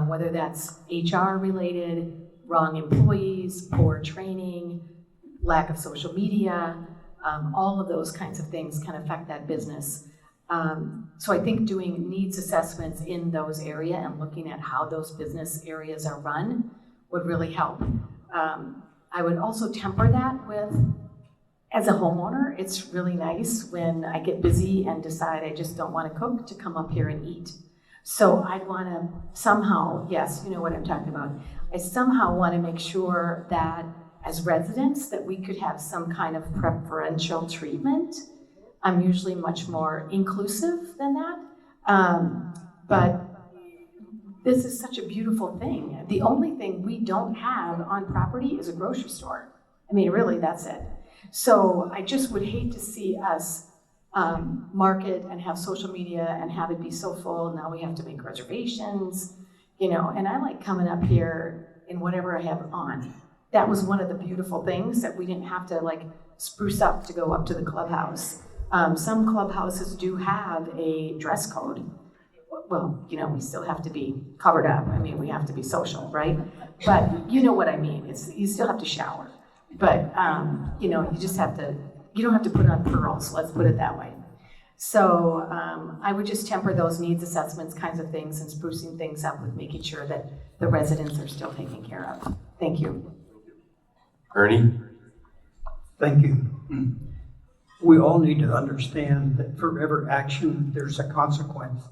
Whether that's HR related, wrong employees, poor training, lack of social media, all of those kinds of things can affect that business. So I think doing needs assessments in those areas and looking at how those business areas are run would really help. I would also temper that with, as a homeowner, it's really nice when I get busy and decide I just don't want to cook to come up here and eat. So I'd want to somehow, yes, you know what I'm talking about. I somehow want to make sure that as residents that we could have some kind of preferential treatment. I'm usually much more inclusive than that, but this is such a beautiful thing. The only thing we don't have on property is a grocery store. I mean, really, that's it. So I just would hate to see us market and have social media and have it be so full. Now we have to make reservations, and I like coming up here in whatever I have on. That was one of the beautiful things, that we didn't have to spruce up to go up to the clubhouse. Some clubhouses do have a dress code. Well, we still have to be covered up. I mean, we have to be social, right? But you know what I mean. You still have to shower. But, you just have to, you don't have to put on pearls, let's put it that way. So I would just temper those needs assessments kinds of things and sprucing things up with making sure that the residents are still taken care of. Thank you. Ernie? Thank you. We all need to understand that for every action, there's a consequence.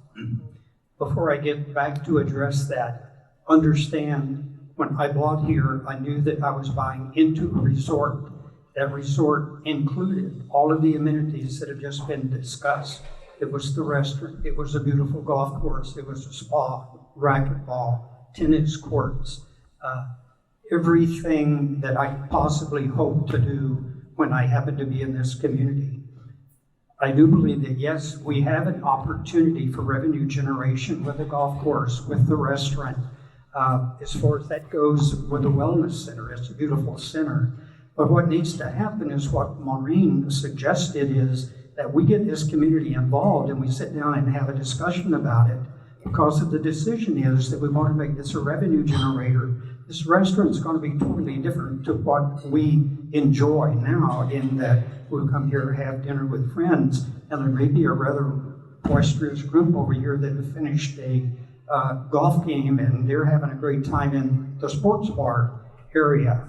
Before I get back to address that, understand when I bought here, I knew that I was buying into a resort. That resort included all of the amenities that have just been discussed. It was the restaurant, it was a beautiful golf course, it was a spa, racquetball, tennis courts, everything that I could possibly hope to do when I happen to be in this community. I do believe that, yes, we have an opportunity for revenue generation with the golf course, with the restaurant. As far as that goes with the wellness center, it's a beautiful center. But what needs to happen is what Maureen suggested, is that we get this community involved and we sit down and have a discussion about it. Because if the decision is that we want to make this a revenue generator, this restaurant's going to be totally different to what we enjoy now, in that we'll come here, have dinner with friends, and there may be a rather boisterous group over here that have finished a golf game and they're having a great time in the sports bar area.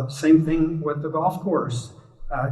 Same thing with the golf course.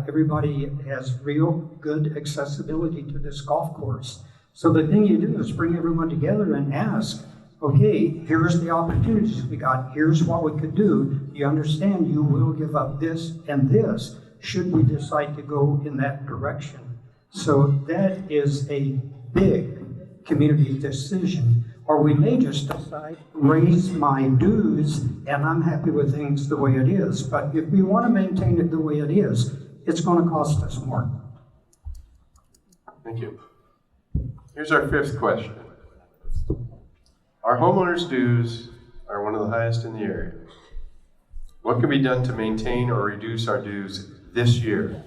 Everybody has real good accessibility to this golf course. So the thing you do is bring everyone together and ask, okay, here's the opportunities we got, here's what we could do. You understand you will give up this and this should we decide to go in that direction. So that is a big community decision. Or we may just decide, raise my dues, and I'm happy with things the way it is. But if we want to maintain it the way it is, it's going to cost us more. Thank you. Here's our fifth question. Our homeowners' dues are one of the highest in the area. What can be done to maintain or reduce our dues this year?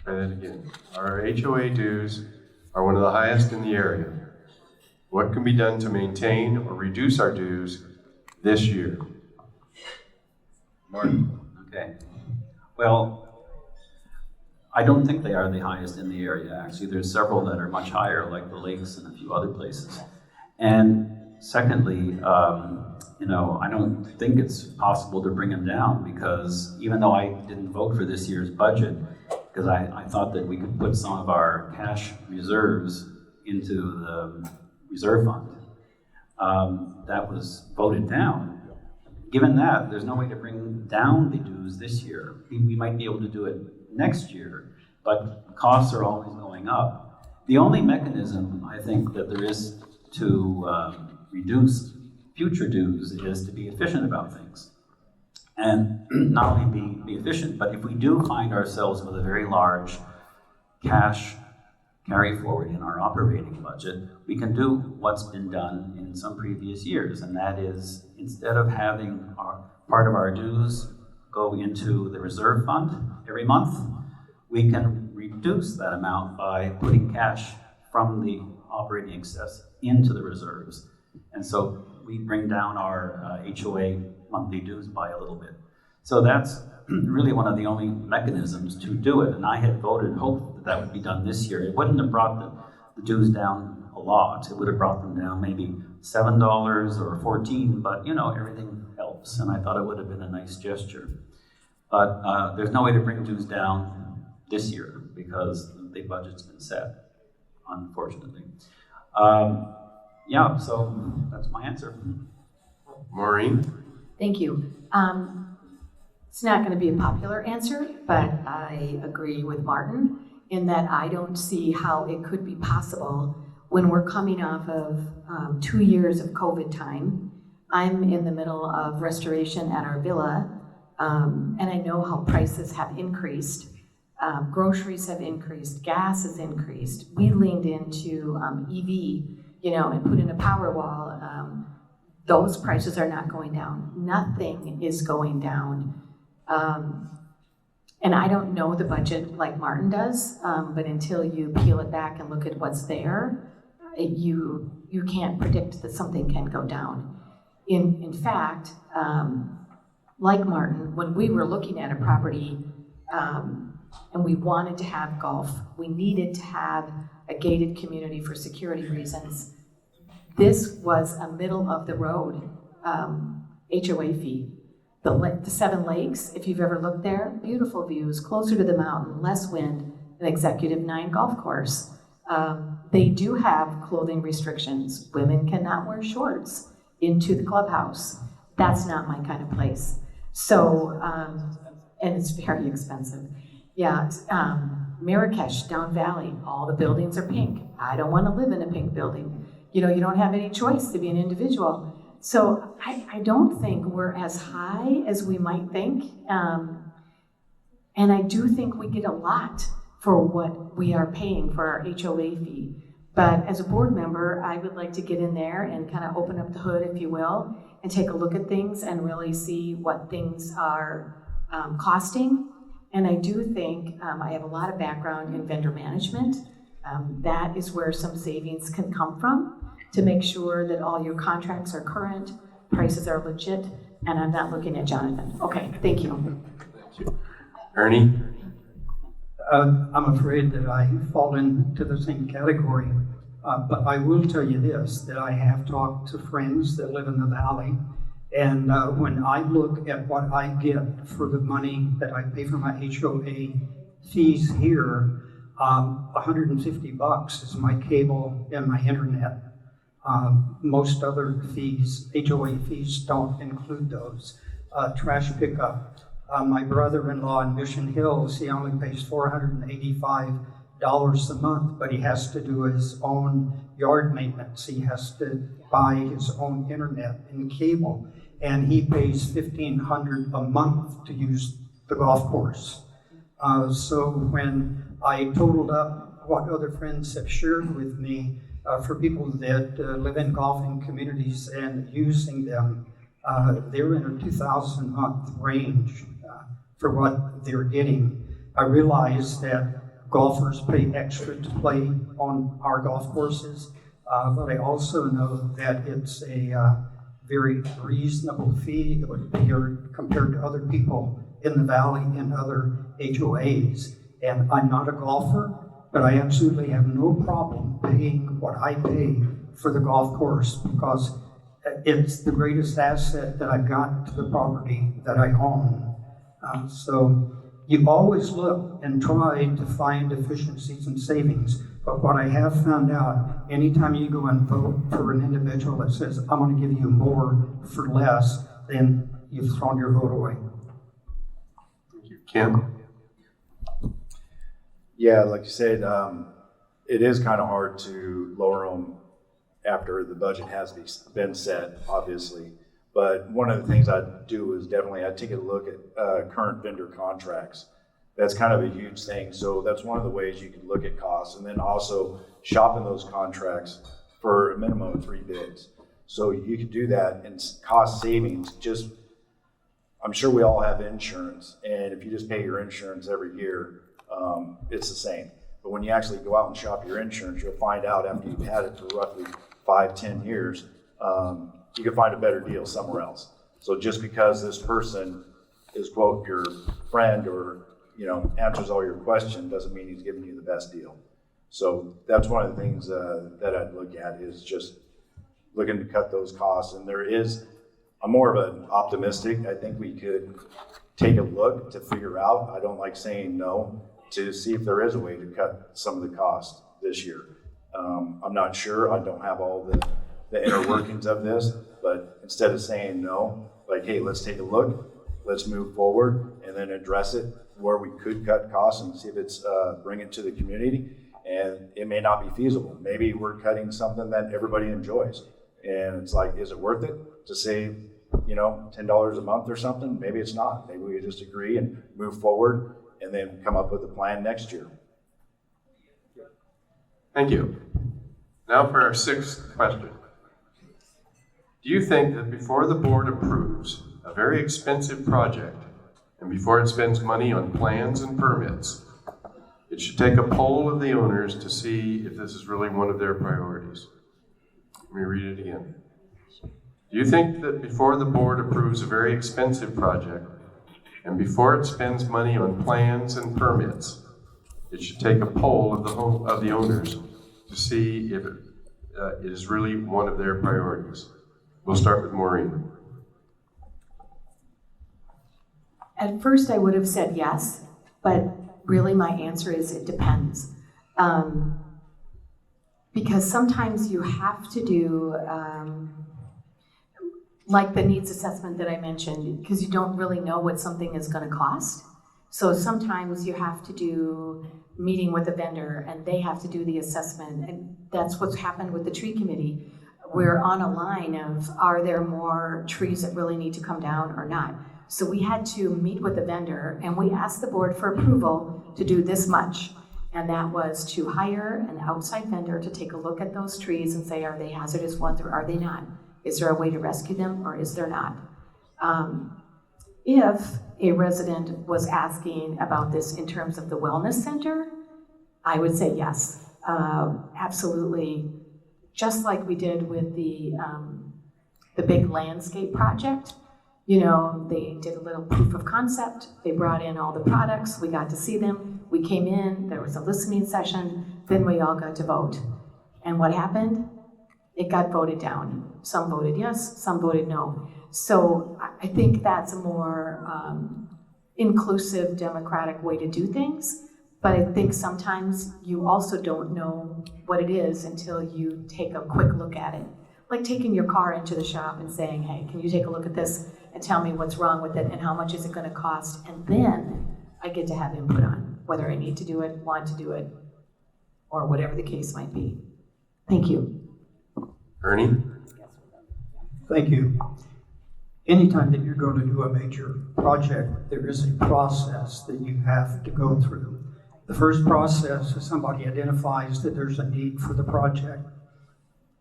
Try that again. Our HOA dues are one of the highest in the area. What can be done to maintain or reduce our dues this year? Martin. Okay. Well, I don't think they are the highest in the area, actually. There's several that are much higher, like the lakes and a few other places. And secondly, I don't think it's possible to bring them down, because even though I didn't vote for this year's budget, because I thought that we could put some of our cash reserves into the reserve fund, that was voted down. Given that, there's no way to bring down the dues this year. We might be able to do it next year, but costs are always going up. The only mechanism I think that there is to reduce future dues is to be efficient about things. And not only be efficient, but if we do find ourselves with a very large cash carry forward in our operating budget, we can do what's been done in some previous years, and that is, instead of having part of our dues go into the reserve fund every month, we can reduce that amount by putting cash from the operating excess into the reserves. And so we bring down our HOA monthly dues by a little bit. So that's really one of the only mechanisms to do it. And I had voted, hoped that that would be done this year. It wouldn't have brought the dues down a lot. It would have brought them down maybe $7 or $14, but everything helps. And I thought it would have been a nice gesture. But there's no way to bring dues down this year because the budget's been set, unfortunately. So that's my answer. Maureen? Thank you. It's not going to be a popular answer, but I agree with Martin in that I don't see how it could be possible when we're coming off of 2 years of COVID time. I'm in the middle of restoration at our villa, and I know how prices have increased. Groceries have increased, gas has increased. We leaned into EV, and put in a power wall. Those prices are not going down. Nothing is going down. And I don't know the budget like Martin does, but until you peel it back and look at what's there, you can't predict that something can go down. In fact, like Martin, when we were looking at a property and we wanted to have golf, we needed to have a gated community for security reasons. This was a middle of the road HOA fee. The 7 Lakes, if you've ever looked there, beautiful views, closer to the mountain, less wind, an Executive 9 golf course. They do have clothing restrictions. Women cannot wear shorts into the clubhouse. That's not my kind of place. So, and it's very expensive. Yeah, Marrakesh, Down Valley, all the buildings are pink. I don't want to live in a pink building. You don't have any choice to be an individual. So I don't think we're as high as we might think. And I do think we get a lot for what we are paying for our HOA fee. But as a board member, I would like to get in there and kind of open up the hood, if you will, and take a look at things and really see what things are costing. And I do think I have a lot of background in vendor management. That is where some savings can come from to make sure that all your contracts are current, prices are legit, and I'm not looking at Jonathan. Okay, thank you. Ernie? I'm afraid that I fall into the same category, but I will tell you this, that I have talked to friends that live in the valley, and when I look at what I get for the money that I pay for my HOA fees here, $150 is my cable and my internet. Most other fees, HOA fees, don't include those. Trash pickup. My brother-in-law in Mission Hills, he only pays $485 a month, but he has to do his own yard maintenance. He has to buy his own internet and cable, and he pays $1,500 a month to use the golf course. So when I totaled up what other friends have shared with me for people that live in golfing communities and using them, they're in a $2,000 a month range for what they're getting. I realize that golfers pay extra to play on our golf courses, but I also know that it's a very reasonable fee compared to other people in the valley and other HOAs. And I'm not a golfer, but I absolutely have no problem paying what I pay for the golf course because it's the greatest asset that I've got to the property that I own. So you always look and try to find efficiencies and savings, but what I have found out, anytime you go and vote for an individual that says, I'm going to give you more for less, then you've thrown your vote away. Thank you. Ken? Yeah, like you said, it is kind of hard to lower them after the budget has been set, obviously. But one of the things I do is definitely I take a look at current vendor contracts. That's kind of a huge thing. So that's one of the ways you can look at costs, and then also shopping those contracts for a minimum of 3 bids. So you could do that and cost savings. Just, I'm sure we all have insurance, and if you just pay your insurance every year, it's the same. But when you actually go out and shop your insurance, you'll find out after you've had it for roughly 5-10 years, you can find a better deal somewhere else. So just because this person is, quote, your friend or, you know, answers all your questions doesn't mean he's giving you the best deal. So that's one of the things that I'd look at is just looking to cut those costs. And I'm more of an optimistic. I think we could take a look to figure out, I don't like saying no, to see if there is a way to cut some of the costs this year. I'm not sure, I don't have all the inner workings of this, but instead of saying no, like, hey, let's take a look, let's move forward and then address it where we could cut costs and see if it's bring it to the community. And it may not be feasible. Maybe we're cutting something that everybody enjoys. And it's like, is it worth it to save, you know, $10 a month or something? Maybe it's not. Maybe we just agree and move forward and then come up with a plan next year. Thank you. Now for our 6th question. Do you think that before the board approves a very expensive project and before it spends money on plans and permits, it should take a poll of the owners to see if this is really one of their priorities? Let me read it again. Do you think that before the board approves a very expensive project and before it spends money on plans and permits, it should take a poll of the owners to see if it is really one of their priorities? We'll start with Maureen. At first, I would have said yes, but really my answer is it depends. Because sometimes you have to do, like the needs assessment that I mentioned, because you don't really know what something is going to cost. So sometimes you have to do meeting with a vendor and they have to do the assessment. And that's what's happened with the tree committee. We're on a line of, are there more trees that really need to come down or not? So we had to meet with the vendor and we asked the board for approval to do this much. And that was to hire an outside vendor to take a look at those trees and say, are they hazardous ones or are they not? Is there a way to rescue them or is there not? If a resident was asking about this in terms of the wellness center, I would say yes, absolutely. Just like we did with the big landscape project. You know, they did a little proof of concept. They brought in all the products. We got to see them. We came in, there was a listening session, then we all got to vote. And what happened? It got voted down. Some voted yes, some voted no. So I think that's a more inclusive, democratic way to do things. But I think sometimes you also don't know what it is until you take a quick look at it. Like taking your car into the shop and saying, hey, can you take a look at this and tell me what's wrong with it and how much is it going to cost? And then I get to have input on whether I need to do it, want to do it, or whatever the case might be. Thank you. Ernie? Thank you. Anytime that you're going to do a major project, there is a process that you have to go through. The first process is somebody identifies that there's a need for the project.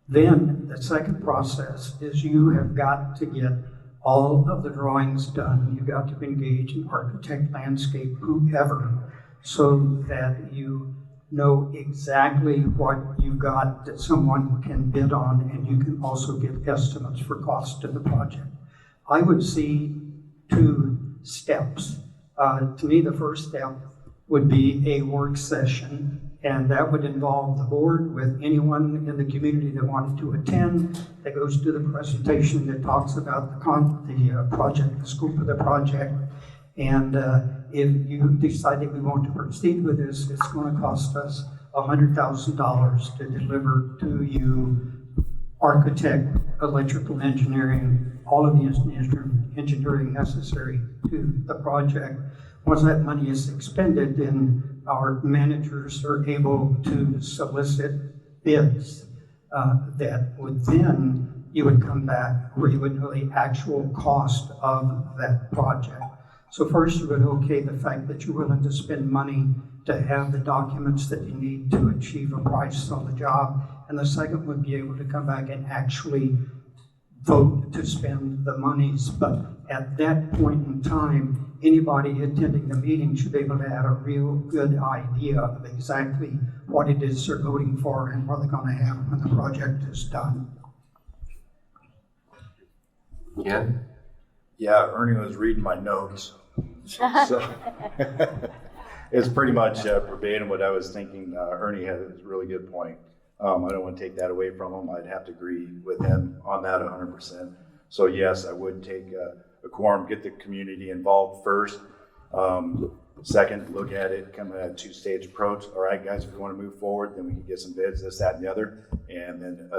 Then the second process is you have got to get all of the drawings done. You've got to engage an architect, landscape, whoever, so that you know exactly what you've got that someone can bid on, and you can also get estimates for cost of the project. I would see two steps. To me, the first step would be a work session, and that would involve the board with anyone in the community that wanted to attend, that goes to the presentation that talks about the project, the scope of the project. And if you decide that we want to proceed with this, it's going to cost us $100,000 to deliver to you architect, electrical engineering, all of the engineering necessary to the project. Once that money is expended, then our managers are able to solicit bids that would then, you would come back where you would know the actual cost of that project. So first you would okay the fact that you're willing to spend money to have the documents that you need to achieve a price on the job. And the second would be able to come back and actually vote to spend the monies. But at that point in time, anybody attending the meeting should be able to have a real good idea of exactly what it is they're voting for and what they're going to have when the project is done. Ken? Yeah, Ernie was reading my notes. So it's pretty much verbatim what I was thinking. Ernie has a really good point. I don't want to take that away from him. I'd have to agree with him on that 100%. So yes, I would take a quorum, get the community involved first. Second, look at it, come at a two-stage approach. All right, guys, if we want to move forward, then we can get some bids, this, that, and the other, and then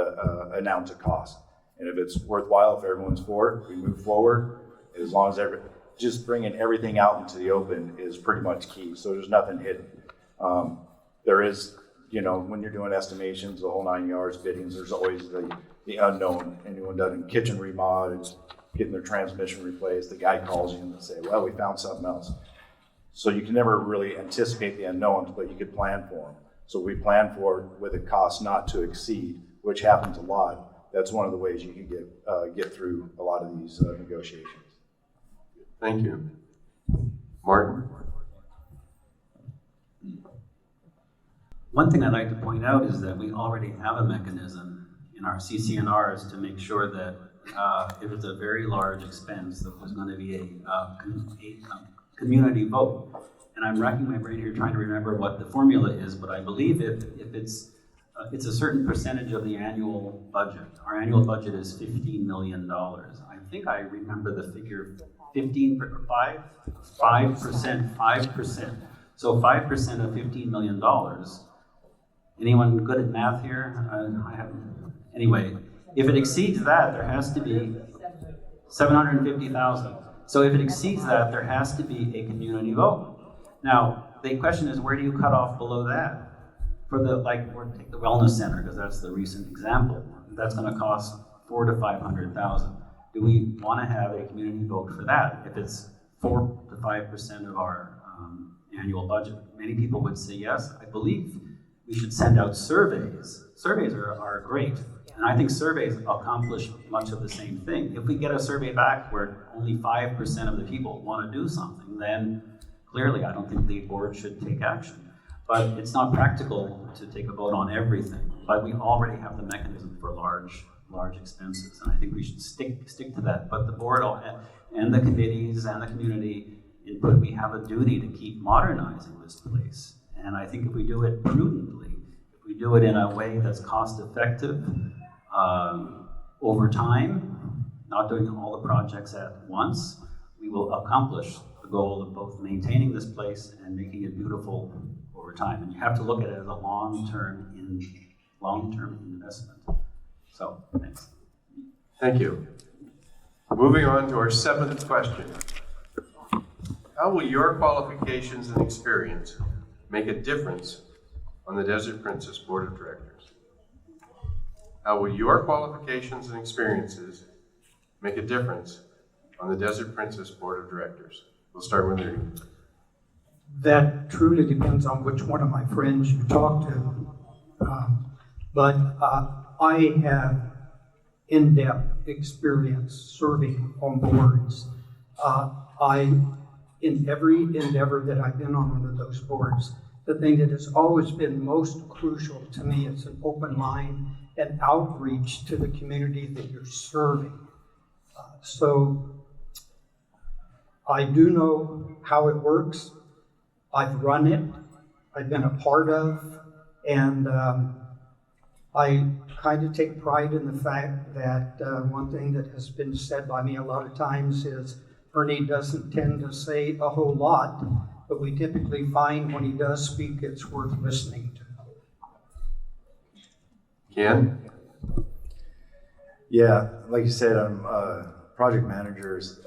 announce a cost. And if it's worthwhile, if everyone's for it, we move forward. As long as just bringing everything out into the open is pretty much key. So there's nothing hidden. There is, when you're doing estimations, the whole 9 yards, biddings, there's always the unknown. Anyone done kitchen remodels, getting their transmission replaced, the guy calls you and they say, well, we found something else. So you can never really anticipate the unknowns, but you could plan for them. So we plan for it with a cost not to exceed, which happens a lot. That's one of the ways you can get through a lot of these negotiations. Thank you. Martin? One thing I'd like to point out is that we already have a mechanism in our CCNRs to make sure that if it's a very large expense, that there's going to be a community vote. And I'm racking my brain here trying to remember what the formula is, but I believe if it's a certain percentage of the annual budget. Our annual budget is $15 million. I think I remember the figure 5%. So 5% of $15 million. Anyone good at math here? I haven't. Anyway, if it exceeds that, there has to be 750,000. So if it exceeds that, there has to be a community vote. Now, the question is, where do you cut off below that? For take the wellness center, because that's the recent example. That's going to cost $400,000 to $500,000. Do we want to have a community vote for that? If it's 4 to 5% of our annual budget, many people would say yes. I believe we should send out surveys. Surveys are great. And I think surveys accomplish much of the same thing. If we get a survey back where only 5% of the people want to do something, then clearly I don't think the board should take action. But it's not practical to take a vote on everything. But we already have the mechanism for large expenses, and I think we should stick to that. But the board and the committees and the community input, we have a duty to keep modernizing this place. And I think if we do it prudently, if we do it in a way that's cost effective, over time, not doing all the projects at once, we will accomplish the goal of both maintaining this place and making it beautiful over time. And you have to look at it as a long-term investment. So, thanks. Thank you. Moving on to our 7th question. How will your qualifications and experience make a difference on the Desert Princess Board of Directors? How will your qualifications and experiences make a difference on the Desert Princess Board of Directors? We'll start with Ernie. That truly depends on which one of my friends you talk to. But I have in-depth experience serving on boards. In every endeavor that I've been on under those boards, the thing that has always been most crucial to me is an open line and outreach to the community that you're serving. So I do know how it works. I've run it, I've been a part of, and I kind of take pride in the fact that one thing that has been said by me a lot of times is Ernie doesn't tend to say a whole lot, but we typically find when he does speak, it's worth listening to. Ken? Yeah, like you said, I'm project manager's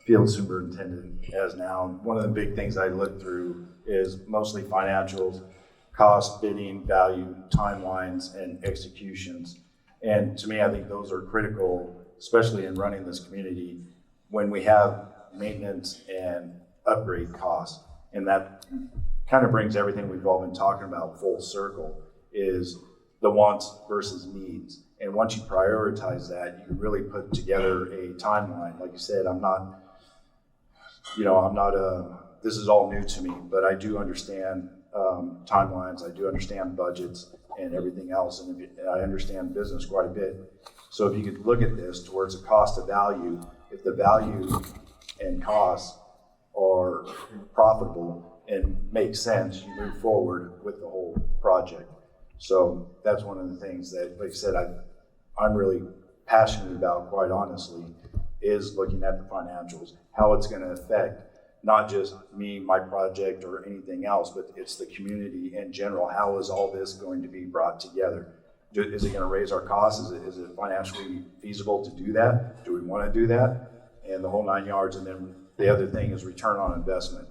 field superintendent as now. One of the big things I look through is mostly financials, cost, bidding, value, timelines, and executions. And to me, I think those are critical, especially in running this community, when we have maintenance and upgrade costs. And that kind of brings everything we've all been talking about full circle, is the wants versus needs. And once you prioritize that, you can really put together a timeline. Like you said, this is all new to me, but I do understand timelines, I do understand budgets and everything else, and I understand business quite a bit. So if you could look at this towards a cost of value, if the value and costs are profitable and make sense, you move forward with the whole project. So that's one of the things that, like I said, I'm really passionate about, quite honestly, is looking at the financials, how it's going to affect not just me, my project, or anything else, but it's the community in general. How is all this going to be brought together? Is it going to raise our costs? Is it financially feasible to do that? Do we want to do that? And the whole 9 yards. And then the other thing is return on investment.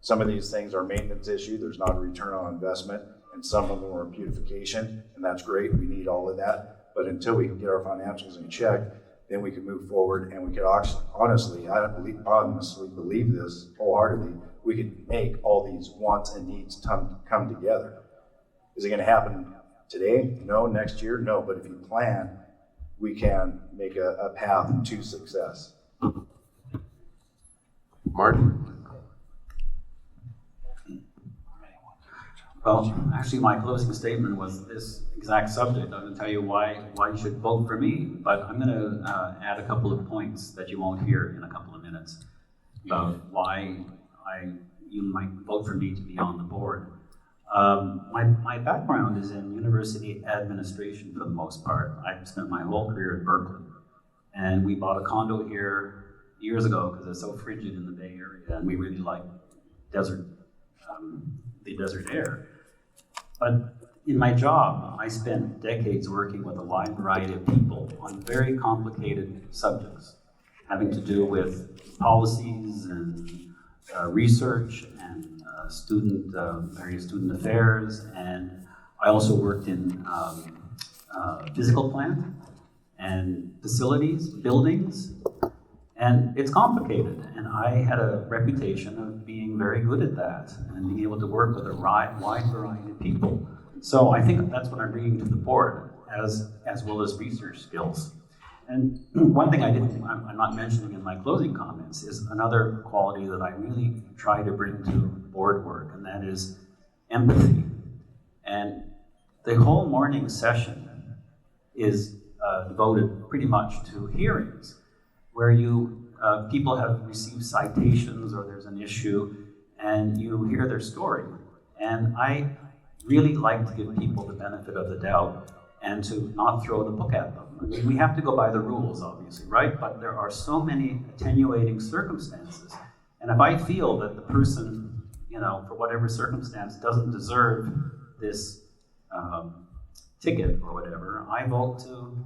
Some of these things are maintenance issue. There's not a return on investment, and some of them are beautification, and that's great. We need all of that. But until we can get our financials in check, then we can move forward, and we could honestly, I honestly believe this wholeheartedly, we could make all these wants and needs come together. Is it going to happen today? No. Next year? No. But if you plan, we can make a path to success. Martin? Well, actually, my closing statement was this exact subject. I'm going to tell you why you should vote for me, but I'm going to add a couple of points that you won't hear in a couple of minutes about why you might vote for me to be on the board. My background is in university administration for the most part. I spent my whole career in Berkeley, and we bought a condo here years ago because it's so frigid in the Bay Area, and we really like the desert air. But in my job, I spent decades working with a wide variety of people on very complicated subjects, having to do with policies and research and various student affairs. And I also worked in physical plant and facilities, buildings. And it's complicated, and I had a reputation of being very good at that and being able to work with a wide variety of people. So I think that's what I'm bringing to the board. as well as research skills. And one thing I'm not mentioning in my closing comments is another quality that I really try to bring to board work, and that is empathy. And the whole morning session is devoted pretty much to hearings, where people have received citations or there's an issue, and you hear their story. And I really like to give people the benefit of the doubt and to not throw the book at them. I mean, we have to go by the rules, obviously, right? But there are so many attenuating circumstances. And if I feel that the person, for whatever circumstance, doesn't deserve this ticket or whatever, I vote to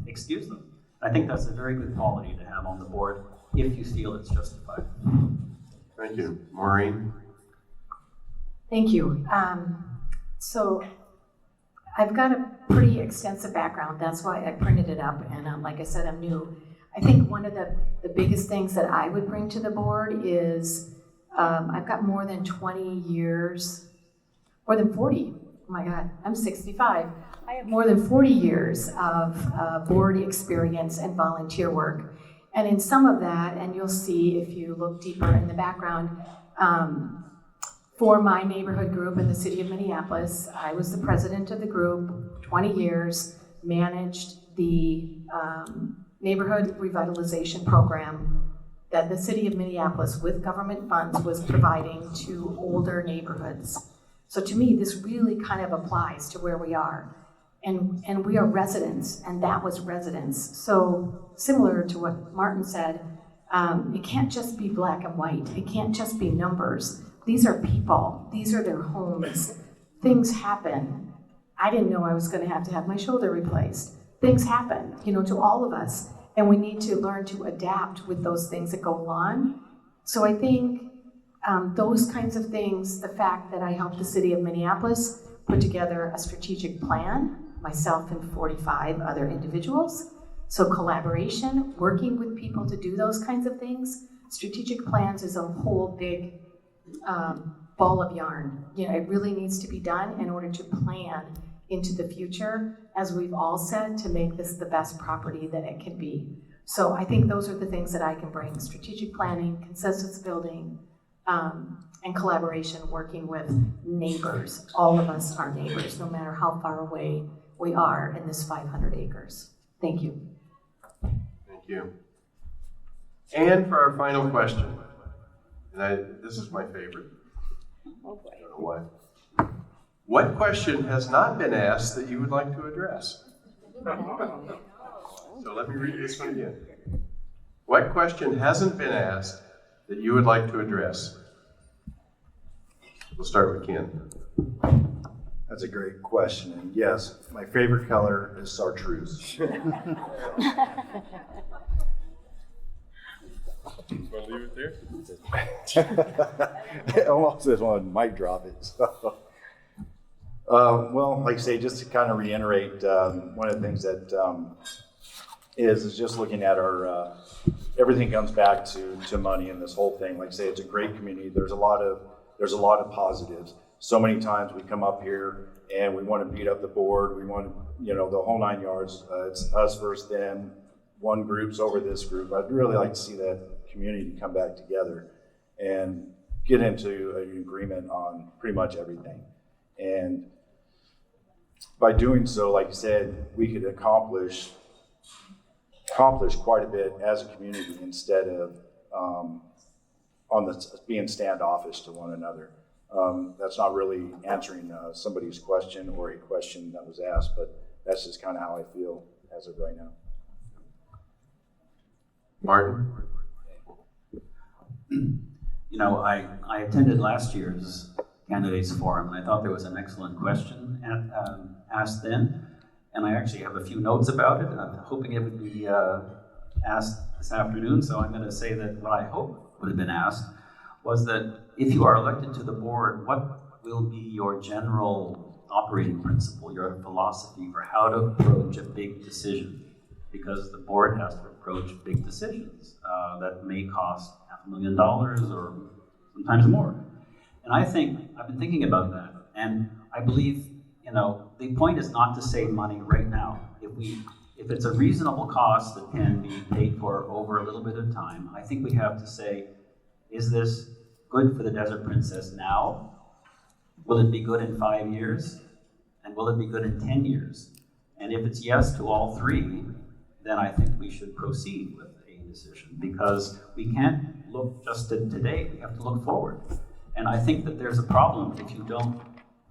excuse them. I think that's a very good quality to have on the board if you feel it's justified. Thank you. Maureen? Thank you. So I've got a pretty extensive background. That's why I printed it up. And like I said, I'm new. I think one of the biggest things that I would bring to the board is I've got more than 20 years, more than 40. Oh my God, I'm 65. I have more than 40 years of board experience and volunteer work. And in some of that, and you'll see if you look deeper in the background, for my neighborhood group in the city of Minneapolis, I was the president of the group, 20 years, managed the neighborhood revitalization program that the city of Minneapolis, with government funds, was providing to older neighborhoods. So to me, this really kind of applies to where we are. And we are residents, and that was residents. So similar to what Martin said, it can't just be black and white. It can't just be numbers. These are people. These are their homes. Things happen. I didn't know I was going to have my shoulder replaced. Things happen, to all of us. And we need to learn to adapt with those things that go on. So I think those kinds of things, the fact that I helped the city of Minneapolis put together a strategic plan, myself and 45 other individuals. So collaboration, working with people to do those kinds of things. Strategic plans is a whole big ball of yarn. It really needs to be done in order to plan into the future, as we've all said, to make this the best property that it can be. So I think those are the things that I can bring: strategic planning, consensus building, and collaboration, working with neighbors. All of us are neighbors, no matter how far away we are in this 500 acres. Thank you. Thank you. And for our final question, and this is my favorite. I don't know why. What question has not been asked that you would like to address? So let me read this one again. What question hasn't been asked that you would like to address? We'll start with Ken. That's a great question. And yes, my favorite color is chartreuse. Want to leave it there? Almost just want to mic drop it. So. Well, like I say, just to kind of reiterate, one of the things that is just looking at our, everything comes back to money in this whole thing. Like I say, it's a great community. There's a lot of positives. So many times we come up here and we want to beat up the board. We want to, the whole 9 yards. It's us versus them. One group's over this group. I'd really like to see that community come back together and get into an agreement on pretty much everything. And by doing so, like I said, we could accomplish quite a bit as a community instead of being standoffish to one another. That's not really answering somebody's question or a question that was asked, but that's just kind of how I feel as of right now. Martin? I attended last year's candidates forum, and I thought there was an excellent question asked then, and I actually have a few notes about it, and I'm hoping it would be asked this afternoon. So I'm going to say that what I hope would have been asked was that if you are elected to the board, what will be your general operating principle, your philosophy for how to approach a big decision? Because the board has to approach big decisions that may cost $500,000 or sometimes more. And I've been thinking about that, and I believe you know, the point is not to save money right now. If it's a reasonable cost that can be paid for over a little bit of time, I think we have to say, is this good for the Desert Princess now? Will it be good in 5 years? And will it be good in 10 years? And if it's yes to all three, then I think we should proceed with a decision, because we can't look just at today, we have to look forward. And I think that there's a problem if you don't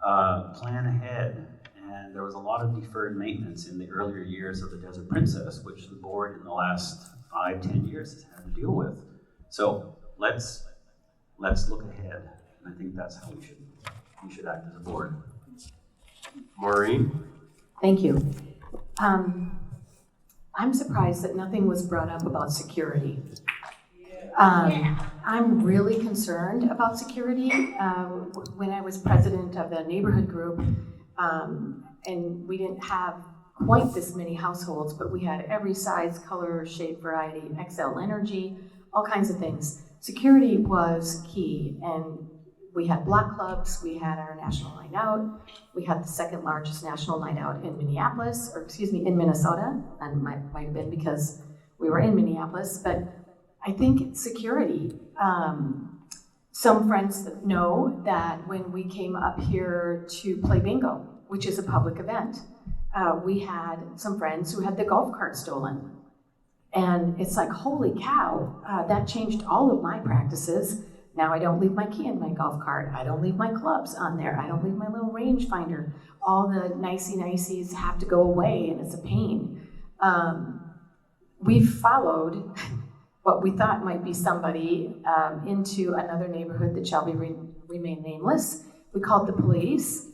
plan ahead. And there was a lot of deferred maintenance in the earlier years of the Desert Princess, which the board in the last 5-10 years has had to deal with. So let's look ahead. And I think that's how we should act as a board. Maureen? Thank you. I'm surprised that nothing was brought up about security. I'm really concerned about security. When I was president of the neighborhood group, and we didn't have quite this many households, but we had every size, color, shape, variety, XL Energy, all kinds of things. Security was key, and we had block clubs, we had our national night out, we had the second largest national night out in Minneapolis, in Minnesota, and might have been because we were in Minneapolis, but I think security, some friends know that when we came up here to play bingo, which is a public event, we had some friends who had the golf cart stolen. And it's like, holy cow, that changed all of my practices. Now I don't leave my key in my golf cart. I don't leave my clubs on there. I don't leave my little rangefinder. All the nicey-niceys have to go away, and it's a pain. We've followed what we thought might be somebody into another neighborhood that shall remain nameless. We called the police.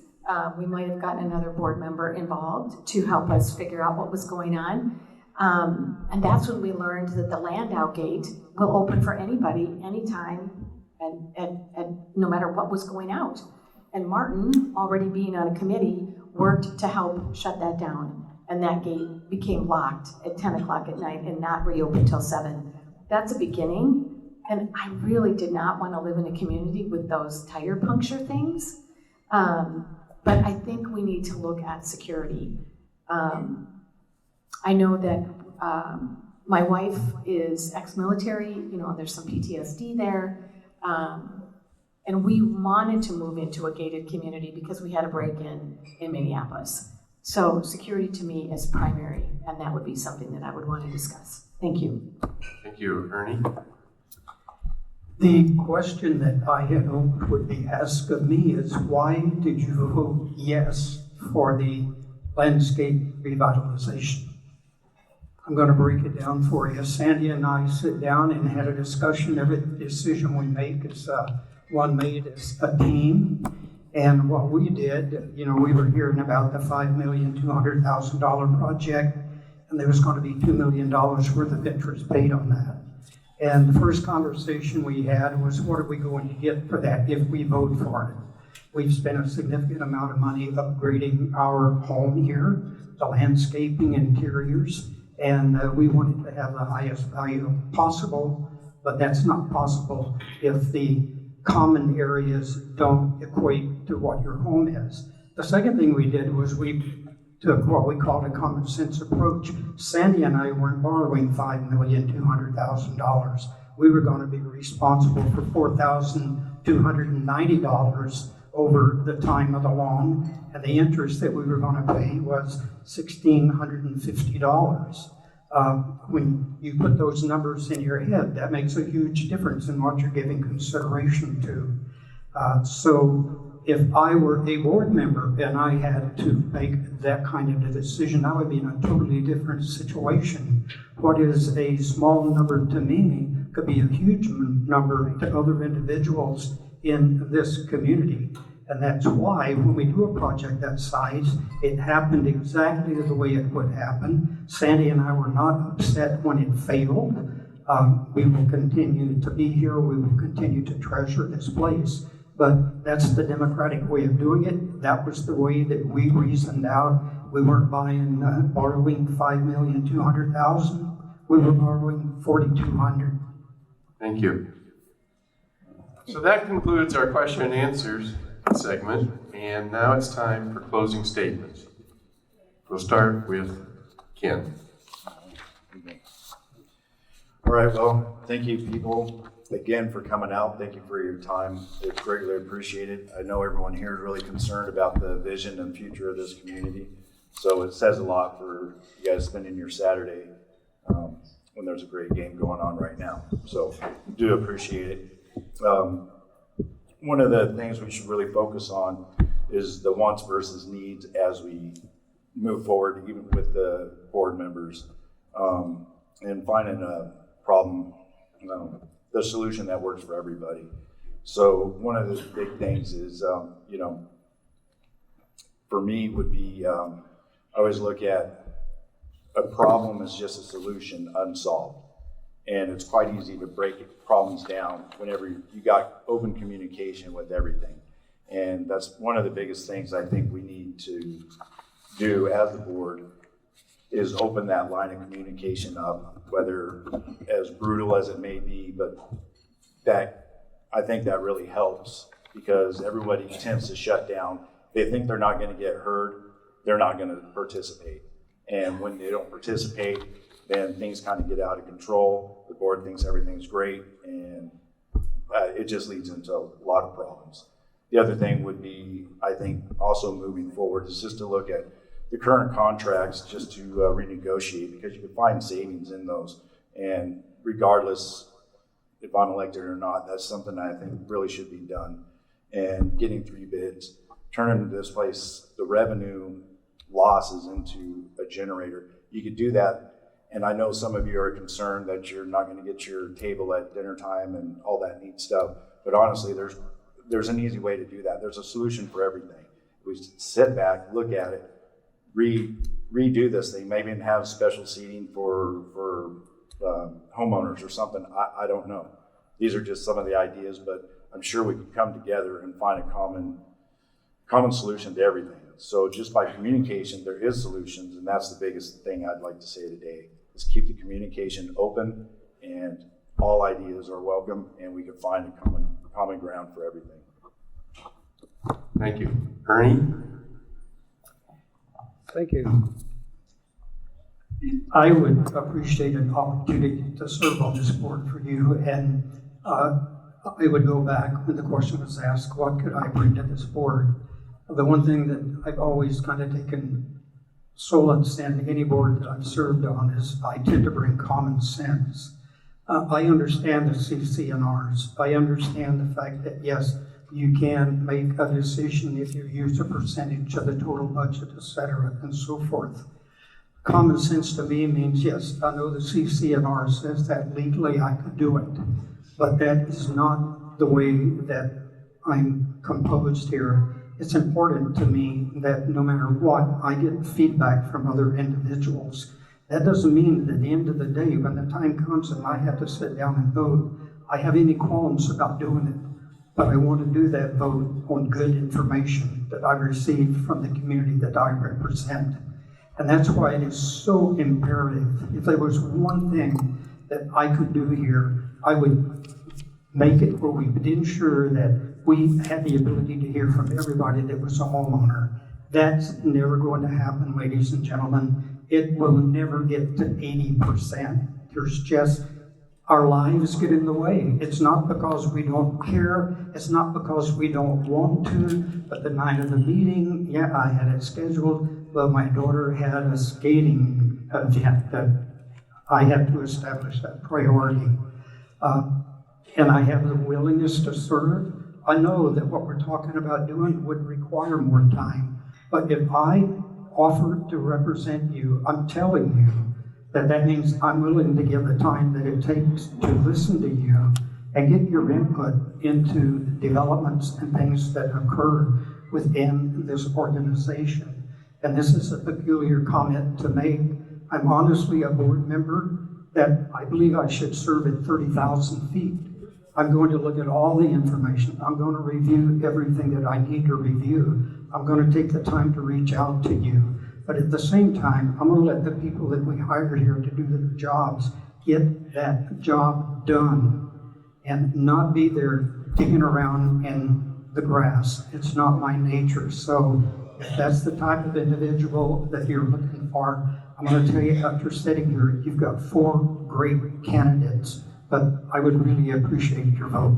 We might have gotten another board member involved to help us figure out what was going on. And that's when we learned that the Landau gate will open for anybody, anytime, and no matter what was going out. And Martin, already being on a committee, worked to help shut that down. And that gate became locked at 10 o'clock at night and not reopened till 7. That's a beginning. And I really did not want to live in a community with those tire puncture things. But I think we need to look at security. I know that my wife is ex-military, there's some PTSD there. And we wanted to move into a gated community because we had a break-in in Minneapolis. So security to me is primary, and that would be something that I would want to discuss. Thank you. Thank you. Ernie? The question that I had hoped would be asked of me is, why did you vote yes for the landscape revitalization? I'm going to break it down for you. Sandy and I sit down and had a discussion. Every decision we make is one made as a team. And what we did, we were hearing about the $5,200,000 project, and there was going to be $2 million worth of interest paid on that. And the first conversation we had was, what are we going to get for that if we vote for it? We've spent a significant amount of money upgrading our home here, the landscaping, interiors, and we wanted to have the highest value possible, but that's not possible if the common areas don't equate to what your home is. The second thing we did was we took what we called a common sense approach. Sandy and I weren't borrowing $5,200,000. We were going to be responsible for $4,290 over the time of the loan, and the interest that we were going to pay was $1,650. When you put those numbers in your head, that makes a huge difference in what you're giving consideration to. So if I were a board member and I had to make that kind of a decision, I would be in a totally different situation. What is a small number to me could be a huge number to other individuals in this community. And that's why when we do a project that size, it happened exactly the way it would happen. Sandy and I were not upset when it failed. We will continue to be here. We will continue to treasure this place. But that's the democratic way of doing it. That was the way that we reasoned out. We weren't borrowing $5,200,000. We were borrowing $4,200. Thank you. So that concludes our question and answers. segment, and now it's time for closing statements. We'll start with Ken. All right, well, thank you people again for coming out. Thank you for your time. It's greatly appreciated. I know everyone here is really concerned about the vision and future of this community. So it says a lot for you guys spending your Saturday when there's a great game going on right now. So do appreciate it. One of the things we should really focus on is the wants versus needs as we move forward, even with the board members, and finding a problem, the solution that works for everybody. So one of the big things is, for me would be, I always look at a problem as just a solution unsolved. And it's quite easy to break problems down whenever you got open communication with everything. And that's one of the biggest things I think we need to do as the board is open that line of communication up, whether as brutal as it may be, but I think that really helps because everybody tends to shut down. They think they're not going to get heard, they're not going to participate. And when they don't participate, then things kind of get out of control. The board thinks everything's great, and it just leads into a lot of problems. The other thing would be, I think, also moving forward is just to look at the current contracts just to renegotiate, because you can find savings in those. And regardless if I'm elected or not, that's something I think really should be done. And getting 3 bids, turning this place, the revenue losses into a generator. You could do that. And I know some of you are concerned that you're not going to get your table at dinner time and all that neat stuff. But honestly, there's an easy way to do that. There's a solution for everything. We sit back, look at it, redo this thing, maybe even have special seating for homeowners or something. I don't know. These are just some of the ideas, but I'm sure we can come together and find a common solution to everything. So just by communication, there is solutions, and that's the biggest thing I'd like to say today, is keep the communication open, and all ideas are welcome, and we can find a common ground for everything. Thank you. Ernie? Thank you. I would appreciate an opportunity to serve on this board for you, and I would go back when the question was asked, what could I bring to this board? The one thing that I've always kind of taken solace in any board that I've served on is I tend to bring common sense. I understand the CC&Rs. I understand the fact that, yes, you can make a decision if you use a percentage of the total budget, et cetera, and so forth. Common sense to me means, yes, I know the CC&R says that legally I could do it, but that is not the way that I'm composed here. It's important to me that no matter what, I get feedback from other individuals. That doesn't mean that at the end of the day, when the time comes and I have to sit down and vote, I have any qualms about doing it. But I want to do that vote on good information that I've received from the community that I represent. And that's why it is so imperative. If there was one thing that I could do here, I would make it where we would ensure that we had the ability to hear from everybody that was a homeowner. That's never going to happen, ladies and gentlemen. It will never get to 80%. There's just, our lives get in the way. It's not because we don't care. It's not because we don't want to. But the night of the meeting, yeah, I had it scheduled, but my daughter had a skating event that I had to establish that priority. And I have the willingness to serve. I know that what we're talking about doing would require more time. But if I offer to represent you, I'm telling you that means I'm willing to give the time that it takes to listen to you and get your input into developments and things that occur within this organization. And this is a peculiar comment to make. I'm honestly a board member that I believe I should serve at 30,000 feet. I'm going to look at all the information. I'm going to review everything that I need to review. I'm going to take the time to reach out to you. But at the same time, I'm going to let the people that we hire here to do their jobs get that job done and not be there digging around and the grass. It's not my nature. So if that's the type of individual that you're looking for, I'm going to tell you, after sitting here, you've got 4 great candidates, but I would really appreciate your vote.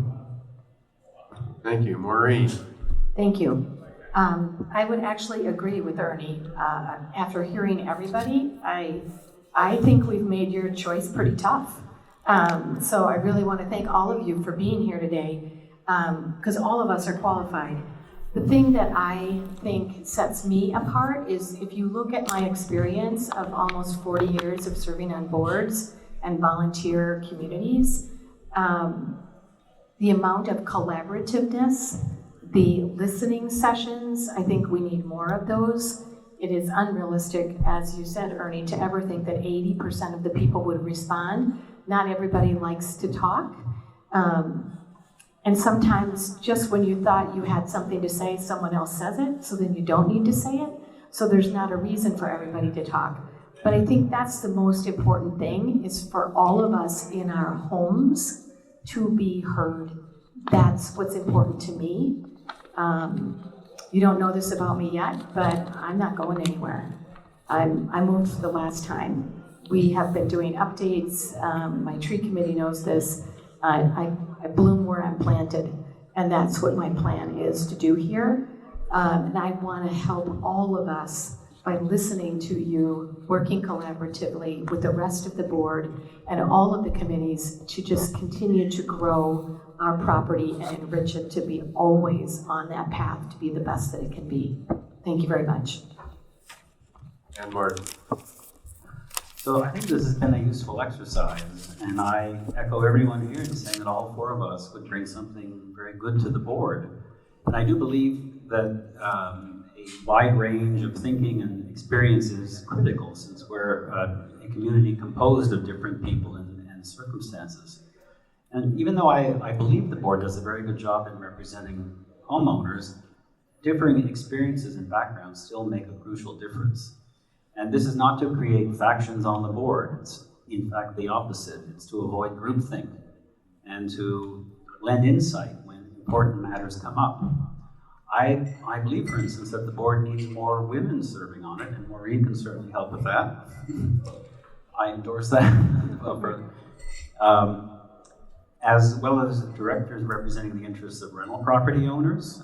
Thank you. Maureen? Thank you. I would actually agree with Ernie. After hearing everybody, I think we've made your choice pretty tough. So I really want to thank all of you for being here today, because all of us are qualified. The thing that I think sets me apart is if you look at my experience of almost 40 years of serving on boards and volunteer communities, the amount of collaborativeness, the listening sessions, I think we need more of those. It is unrealistic, as you said, Ernie, to ever think that 80% of the people would respond. Not everybody likes to talk. And sometimes just when you thought you had something to say, someone else says it, so then you don't need to say it. So there's not a reason for everybody to talk. But I think that's the most important thing, is for all of us in our homes to be heard. That's what's important to me. You don't know this about me yet, but I'm not going anywhere. I moved the last time. We have been doing updates. My tree committee knows this. I bloom where I'm planted, and that's what my plan is to do here. And I want to help all of us by listening to you, working collaboratively with the rest of the board and all of the committees to just continue to grow our property and enrich it to be always on that path to be the best that it can be. Thank you very much. And Martin? So I think this has been a useful exercise, and I echo everyone here in saying that all 4 of us would bring something very good to the board. And I do believe that a wide range of thinking and experience is critical, since we're a community composed of different people and circumstances. And even though I believe the board does a very good job in representing homeowners, differing experiences and backgrounds still make a crucial difference. And this is not to create factions on the board. It's in fact the opposite. It's to avoid groupthink and to lend insight when important matters come up. I believe, for instance, that the board needs more women serving on it, and Maureen can certainly help with that. I endorse that. As well as directors representing the interests of rental property owners,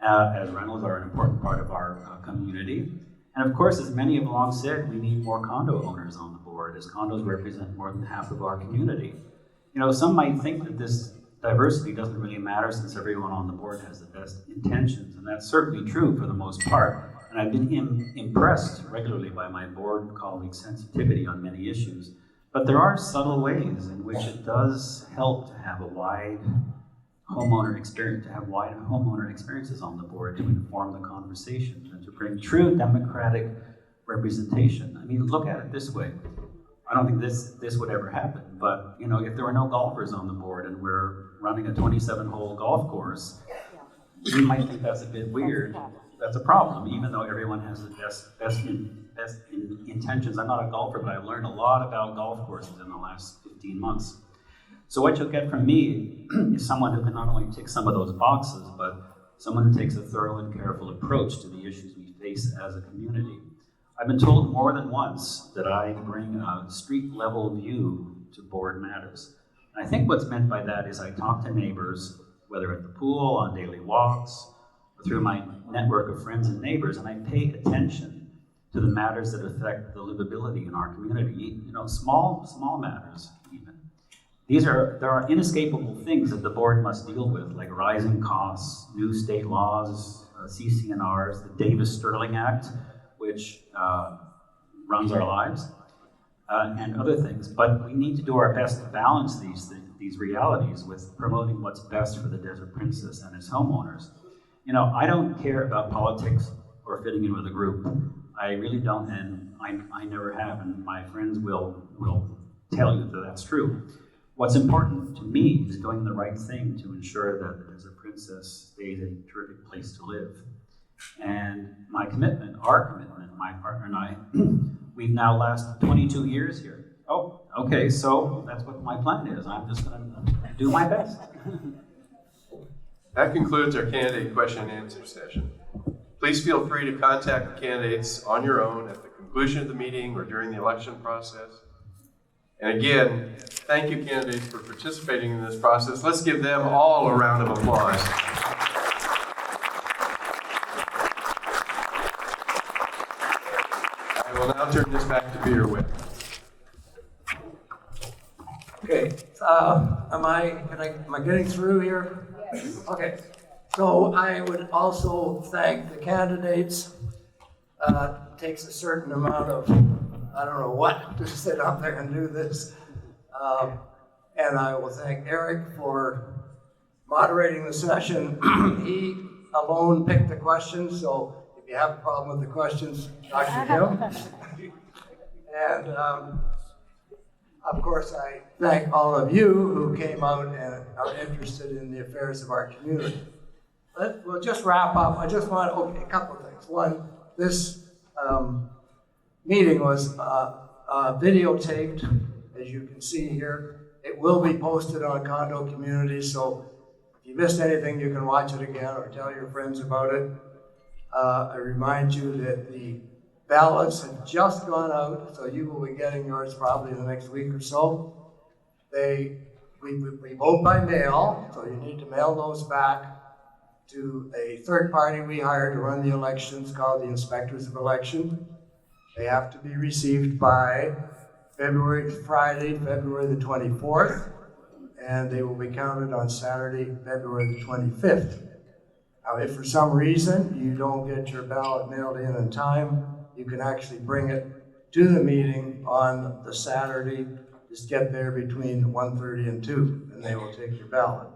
as rentals are an important part of our community. And of course, as many have long said, we need more condo owners on the board, as condos represent more than half of our community. You know, some might think that this diversity doesn't really matter since everyone on the board has the best intentions, and that's certainly true for the most part. And I've been impressed regularly by my board colleagues' sensitivity on many issues. But there are subtle ways in which it does help to have a wide homeowner experience, to have wide homeowner experiences on the board to inform the conversation and to bring true democratic representation. I mean, look at it this way. I don't think this would ever happen, but you know, if there were no golfers on the board and we're running a 27-hole golf course, you might think that's a bit weird. That's a problem, even though everyone has the best intentions. I'm not a golfer, but I've learned a lot about golf courses in the last 15 months. So what you'll get from me is someone who can not only tick some of those boxes, but someone who takes a thorough and careful approach to the issues we face as a community. I've been told more than once that I bring a street-level view to board matters. And I think what's meant by that is I talk to neighbors, whether at the pool, on daily walks, or through my network of friends and neighbors, and I pay attention to the matters that affect the livability in our community, you know, small matters even. There are inescapable things that the board must deal with, like rising costs, new state laws, CC&Rs, the Davis-Sterling Act, which runs our lives, and other things. But we need to do our best to balance these realities with promoting what's best for the Desert Princess and its homeowners. You know, I don't care about politics or fitting in with a group. I really don't, and I never have, and my friends will tell you that that's true. What's important to me is doing the right thing to ensure that the Desert Princess stays a terrific place to live. And my commitment, our commitment, my partner and I, we've now lasted 22 years here. Oh, okay, so that's what my plan is. I'm just gonna do my best. That concludes our candidate question and answer session. Please feel free to contact the candidates on your own at the conclusion of the meeting or during the election process. And again, thank you, candidates, for participating in this process. Let's give them all a round of applause. I will now turn this back to Beer Whip. Okay, am I getting through here? Yes. Okay, so I would also thank the candidates. It takes a certain amount of, I don't know what, to sit up there and do this. And I will thank Eric for moderating the session. He alone picked the questions, so if you have a problem with the questions, talk to him. And of course, I thank all of you who came out and are interested in the affairs of our community. We'll just wrap up. I just want a couple of things. One, this meeting was videotaped, as you can see here. It will be posted on Condo Community, so if you missed anything, you can watch it again or tell your friends about it. I remind you that the ballots have just gone out, so you will be getting yours probably in the next week or so. We vote by mail, so you need to mail those back to a third party we hired to run the elections called the Inspectors of Election. They have to be received by Friday, February the 24th, and they will be counted on Saturday, February the 25th. Now, if for some reason you don't get your ballot mailed in time, you can actually bring it to the meeting on the Saturday. Just get there between 1:30 and 2, and they will take your ballot.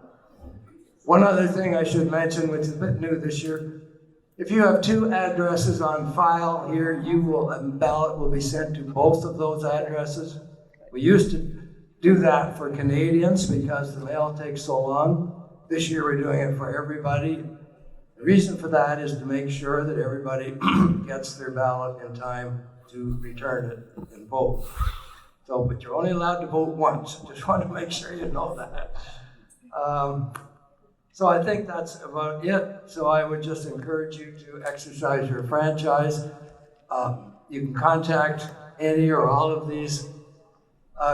One other thing I should mention, which is a bit new this year, if you have 2 addresses on file here, a ballot will be sent to both of those addresses. We used to do that for Canadians because the mail takes so long. This year we're doing it for everybody. The reason for that is to make sure that everybody gets their ballot in time to return it and vote. So, but you're only allowed to vote once. Just want to make sure you know that. So I think that's about it. So I would just encourage you to exercise your franchise. You can contact any or all of these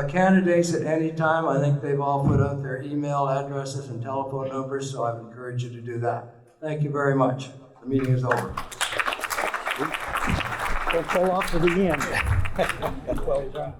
candidates at any time. I think they've all put out their email addresses and telephone numbers, so I would encourage you to do that. Thank you very much. The meeting is over. Don't fall off to the end. Well done.